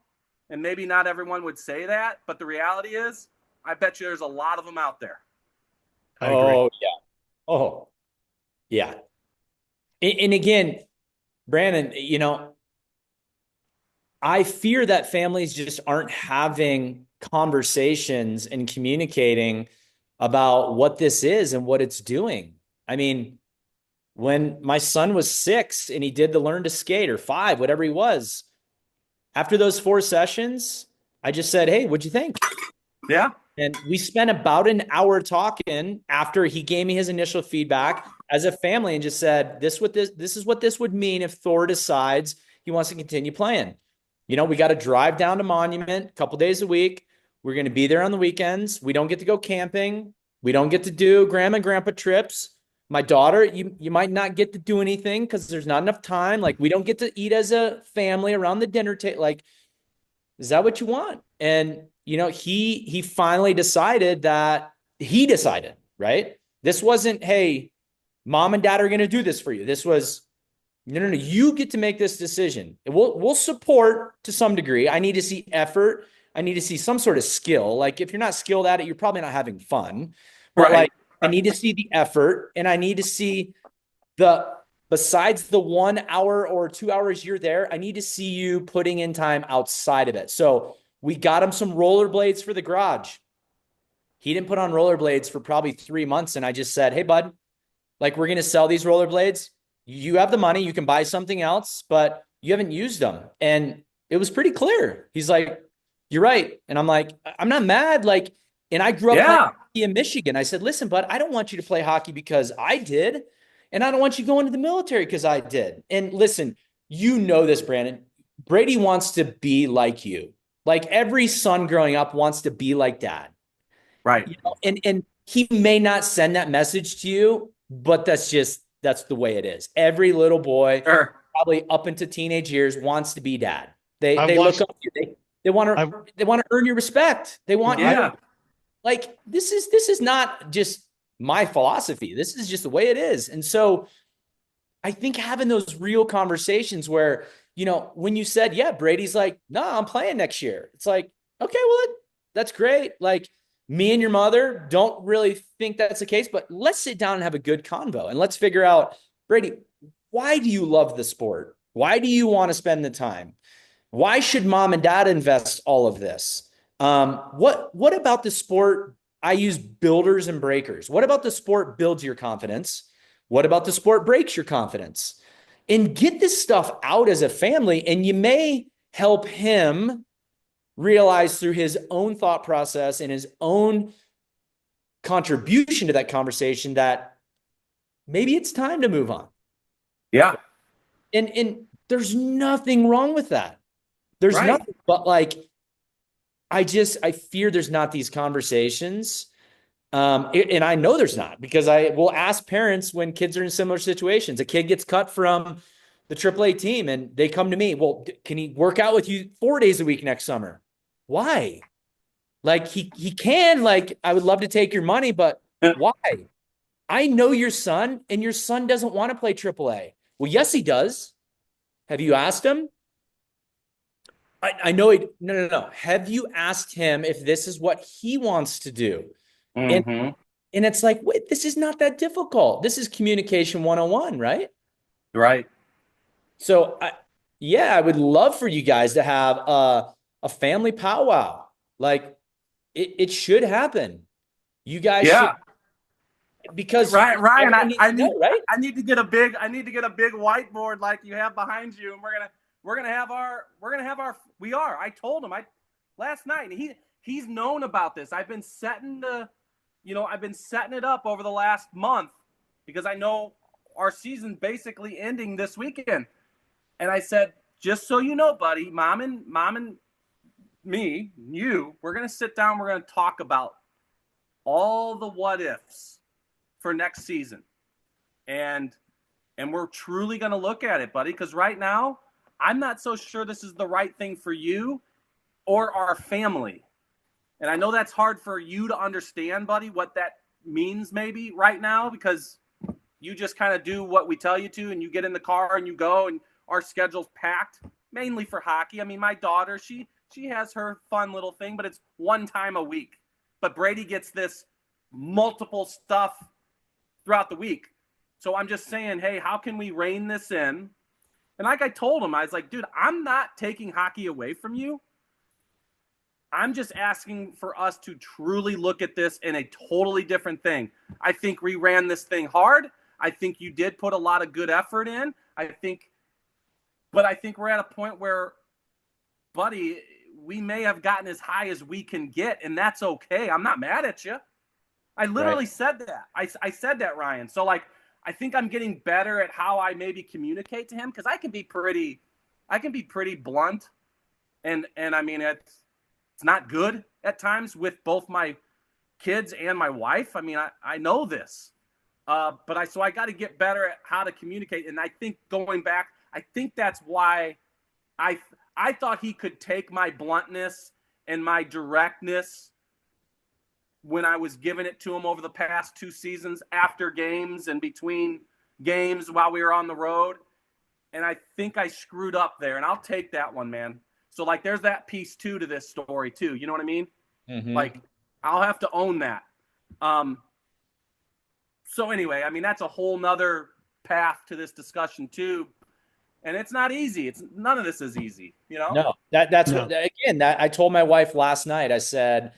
and maybe not everyone would say that, but the reality is, I bet you there's a lot of them out there. I agree. Oh, yeah. Oh, yeah. And again, Brandon, I fear that families just aren't having conversations and communicating about what this is and what it's doing. I mean, when my son was 6 and he did the learn to skate, or 5, whatever he was, after those 4 sessions, I just said, "Hey, what'd you think?" Yeah. And we spent about an hour talking after he gave me his initial feedback as a family and just said, this is what this would mean if Thor decides he wants to continue playing. We got to drive down to Monument a couple days a week. We're going to be there on the weekends. We don't get to go camping. We don't get to do grandma and grandpa trips. My daughter, you might not get to do anything because there's not enough time. Like, we don't get to eat as a family around the dinner table. Like, is that what you want? And he finally decided, right? This wasn't, hey, mom and dad are going to do this for you. This was, no, you get to make this decision. We'll support to some degree. I need to see effort. I need to see some sort of skill. Like, if you're not skilled at it, you're probably not having fun. But Right. I need to see the effort, and I need to see besides the 1 hour or 2 hours you're there, I need to see you putting in time outside of it. So we got him some rollerblades for the garage. He didn't put on rollerblades for probably 3 months. And I just said, "Hey, bud, like, we're going to sell these rollerblades. You have the money. You can buy something else, but you haven't used them." And it was pretty clear. He's like, "You're right." And I'm like, "I'm not mad." Like, and I grew up playing hockey in Michigan. I said, "Listen, bud, I don't want you to play hockey because I did. And I don't want you going to the military because I did." And listen, this, Brandon. Brady wants to be like you. Like, every son growing up wants to be like dad. Right. And he may not send that message to you, but that's the way it is. Every little boy, probably up into teenage years, wants to be dad. They look up to you. They want to earn your respect. They want you. Like, this is not just my philosophy. This is just the way it is. And so I think having those real conversations where, when you said, "Yeah, Brady's like, no, I'm playing next year." It's like, okay, well, that's great. Like, me and your mother don't really think that's the case, but let's sit down and have a good convo and let's figure out, Brady, why do you love the sport? Why do you want to spend the time? Why should mom and dad invest all of this? What about the sport? I use builders and breakers. What about the sport builds your confidence? What about the sport breaks your confidence? And get this stuff out as a family, and you may help him realize through his own thought process and his own contribution to that conversation that maybe it's time to move on. Yeah. And there's nothing wrong with that. There's nothing, but like, I fear there's not these conversations. And I know there's not, because I will ask parents when kids are in similar situations. A kid gets cut from the AAA team and they come to me. "Well, can he work out with you 4 days a week next summer?" Why? Like, he can. Like, I would love to take your money, but why? I know your son, and your son doesn't want to play AAA. Well, yes, he does. Have you asked him? I know he. No. Have you asked him if this is what he wants to do? Mm-hmm. And it's like, wait, this is not that difficult. This is communication 101, right? Right. So, I would love for you guys to have a family powwow. Like, it should happen. You guys should, because Ryan, I need to get a big whiteboard like you have behind you, and we're gonna have our I told him last night. He's known about this. I've been setting it up over the last month because I know our season basically ending this weekend. And I said, "Just so you know, buddy, mom and me, we're going to sit down. We're going to talk about all the what ifs for next season. And we're truly going to look at it, buddy, because right now I'm not so sure this is the right thing for you or our family. And I know that's hard for you to understand, buddy, what that means maybe right now, because you just kind of do what we tell you to, and you get in the car and you go, and our schedule's packed. mainly for hockey. I mean, my daughter, she has her fun little thing, but it's one time a week. But Brady gets this multiple stuff throughout the week. So I'm just saying, hey, how can we rein this in? And like I told him, I was like, dude, I'm not taking hockey away from you. I'm just asking for us to truly look at this in a totally different thing. I think we ran this thing hard. I think you did put a lot of good effort in. But I think we're at a point where, buddy, we may have gotten as high as we can get, and that's okay. I'm not mad at you. I literally said that. I said that, Ryan. So, like, I think I'm getting better at how I maybe communicate to him, because I can be pretty blunt, and I mean, it's not good at times with both my kids and my wife. I mean, I know this, but I got to get better at how to communicate. And I think going back, I think that's why I thought he could take my bluntness and my directness when I was giving it to him over the past 2 seasons, after games and between games while we were on the road. And I think I screwed up there, and I'll take that one, man. So, like, there's that piece too to this story too. You know what I mean? Mm-hmm. Like, I'll have to own that. So anyway, I mean, that's a whole nother path to this discussion too. And it's not easy. None of this is easy, you know? No, that's what, again, that I told my wife last night. I said,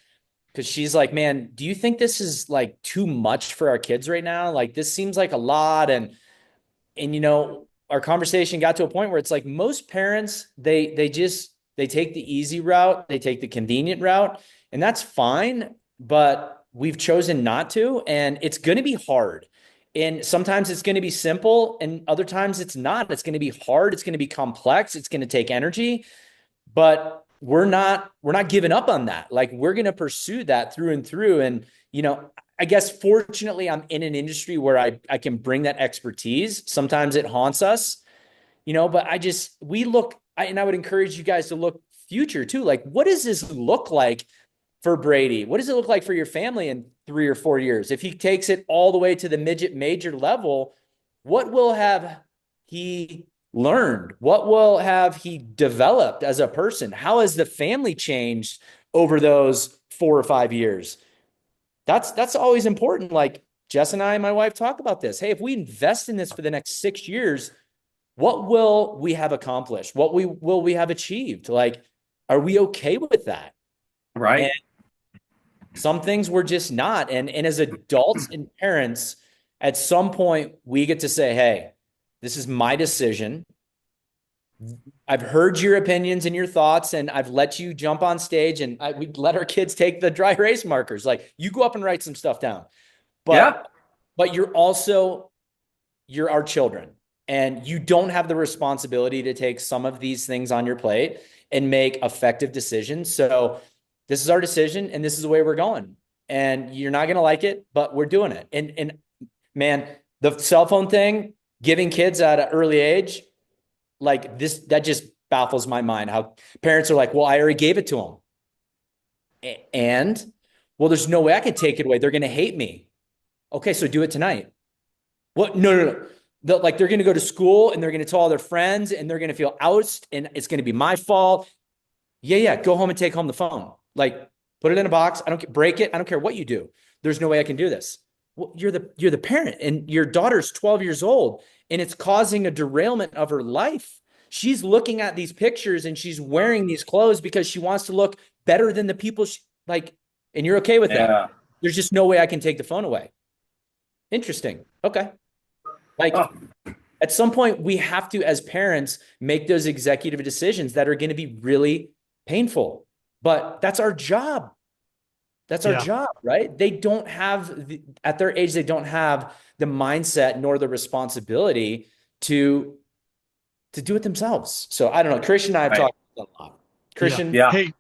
because she's like, man, do you think this is like too much for our kids right now? Like, this seems like a lot. And you know, our conversation got to a point where it's like most parents, they take the easy route, they take the convenient route, and that's fine. But we've chosen not to, and it's going to be hard. And sometimes it's going to be simple, and other times it's not. It's going to be hard. It's going to be complex. It's going to take energy, but we're not giving up on that. Like, we're going to pursue that through and through. And, you know, I guess fortunately I'm in an industry where I can bring that expertise. Sometimes it haunts us, you know, but I would encourage you guys to look future too. Like, what does this look like for Brady? What does it look like for your family in 3 or 4 years? If he takes it all the way to the midget major level, what will have he learned? What will have he developed as a person? How has the family changed over those 4 or 5 years? That's always important. Like, Jess and I and my wife talk about this. Hey, if we invest in this for the next 6 years, what will we have accomplished? What will we have achieved? Like, are we okay with that? Right. And some things we're just not. And as adults and parents, at some point we get to say, hey, this is my decision. I've heard your opinions and your thoughts, and I've let you jump on stage, and we let our kids take the dry erase markers. Like, you go up and write some stuff down. But you're our children, and you don't have the responsibility to take some of these things on your plate and make effective decisions. So this is our decision, and this is the way we're going. And you're not going to like it, but we're doing it. And man, the cell phone thing, giving kids at an early age, like this, that just baffles my mind. How parents are like, well, I already gave it to them. And well, there's no way I could take it away. They're going to hate me. Okay, so do it tonight. What? No. They're going to go to school, and they're going to tell all their friends, and they're going to feel ousted, and it's going to be my fault. Yeah. Go home and take home the phone. Like, put it in a box. Break it. I don't care what you do. There's no way I can do this. Well, you're the parent, and your daughter's 12 years old, and it's causing a derailment of her life. She's looking at these pictures, and she's wearing these clothes because she wants to look better than the people and you're okay with that. There's just no way I can take the phone away. Interesting. Okay. At some point we have to, as parents, make those executive decisions that are going to be really painful, but that's our job. That's our job, right? They don't have at their age, they don't have the mindset nor the responsibility to do it themselves. So I don't know. Christian and I have talked about a lot. Christian. Yeah. Hey,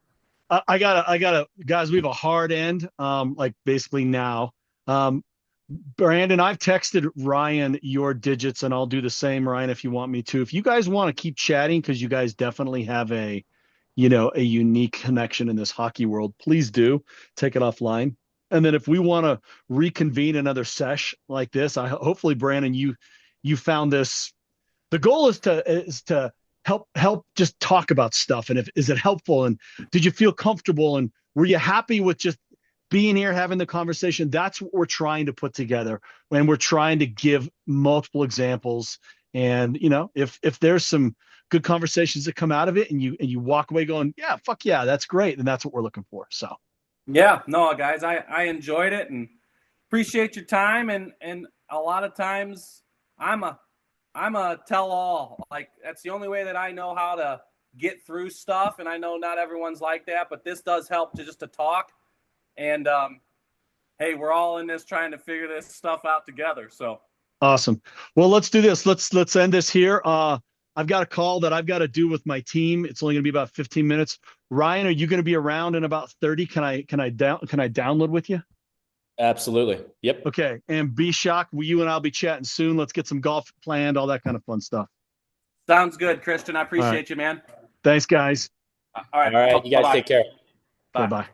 I gotta, guys, we have a hard end, like basically now. Brandon, I've texted Ryan your digits, and I'll do the same, Ryan, if you want me to. If you guys want to keep chatting, because you guys definitely have a unique connection in this hockey world, please do take it offline. And then if we want to reconvene another sesh like this, hopefully, Brandon, you found this. The goal is to help just talk about stuff. And if is it helpful, and did you feel comfortable, and were you happy with just being here having the conversation? That's what we're trying to put together, and we're trying to give multiple examples. And if there's some good conversations that come out of it, and you walk away going, yeah, fuck yeah, that's great, and that's what we're looking for. So Yeah, no, guys, I enjoyed it and appreciate your time. And a lot of times I'm a tell all. Like, that's the only way that I know how to get through stuff. And I know not everyone's like that, but this does help to talk. And hey, we're all in this trying to figure this stuff out together. So awesome. Well, let's do this. Let's end this here. I've got a call that I've got to do with my team. It's only going to be about 15 minutes. Ryan, are you going to be around in about 30? Can I download with you? Absolutely. Yep. Okay. And B-Shock, you and I'll be chatting soon. Let's get some golf planned, all that kind of fun stuff. sounds good, Christian. I appreciate right. you, man. Thanks, guys. All right. All right. You guys Bye-bye. take care. Bye. Bye-bye.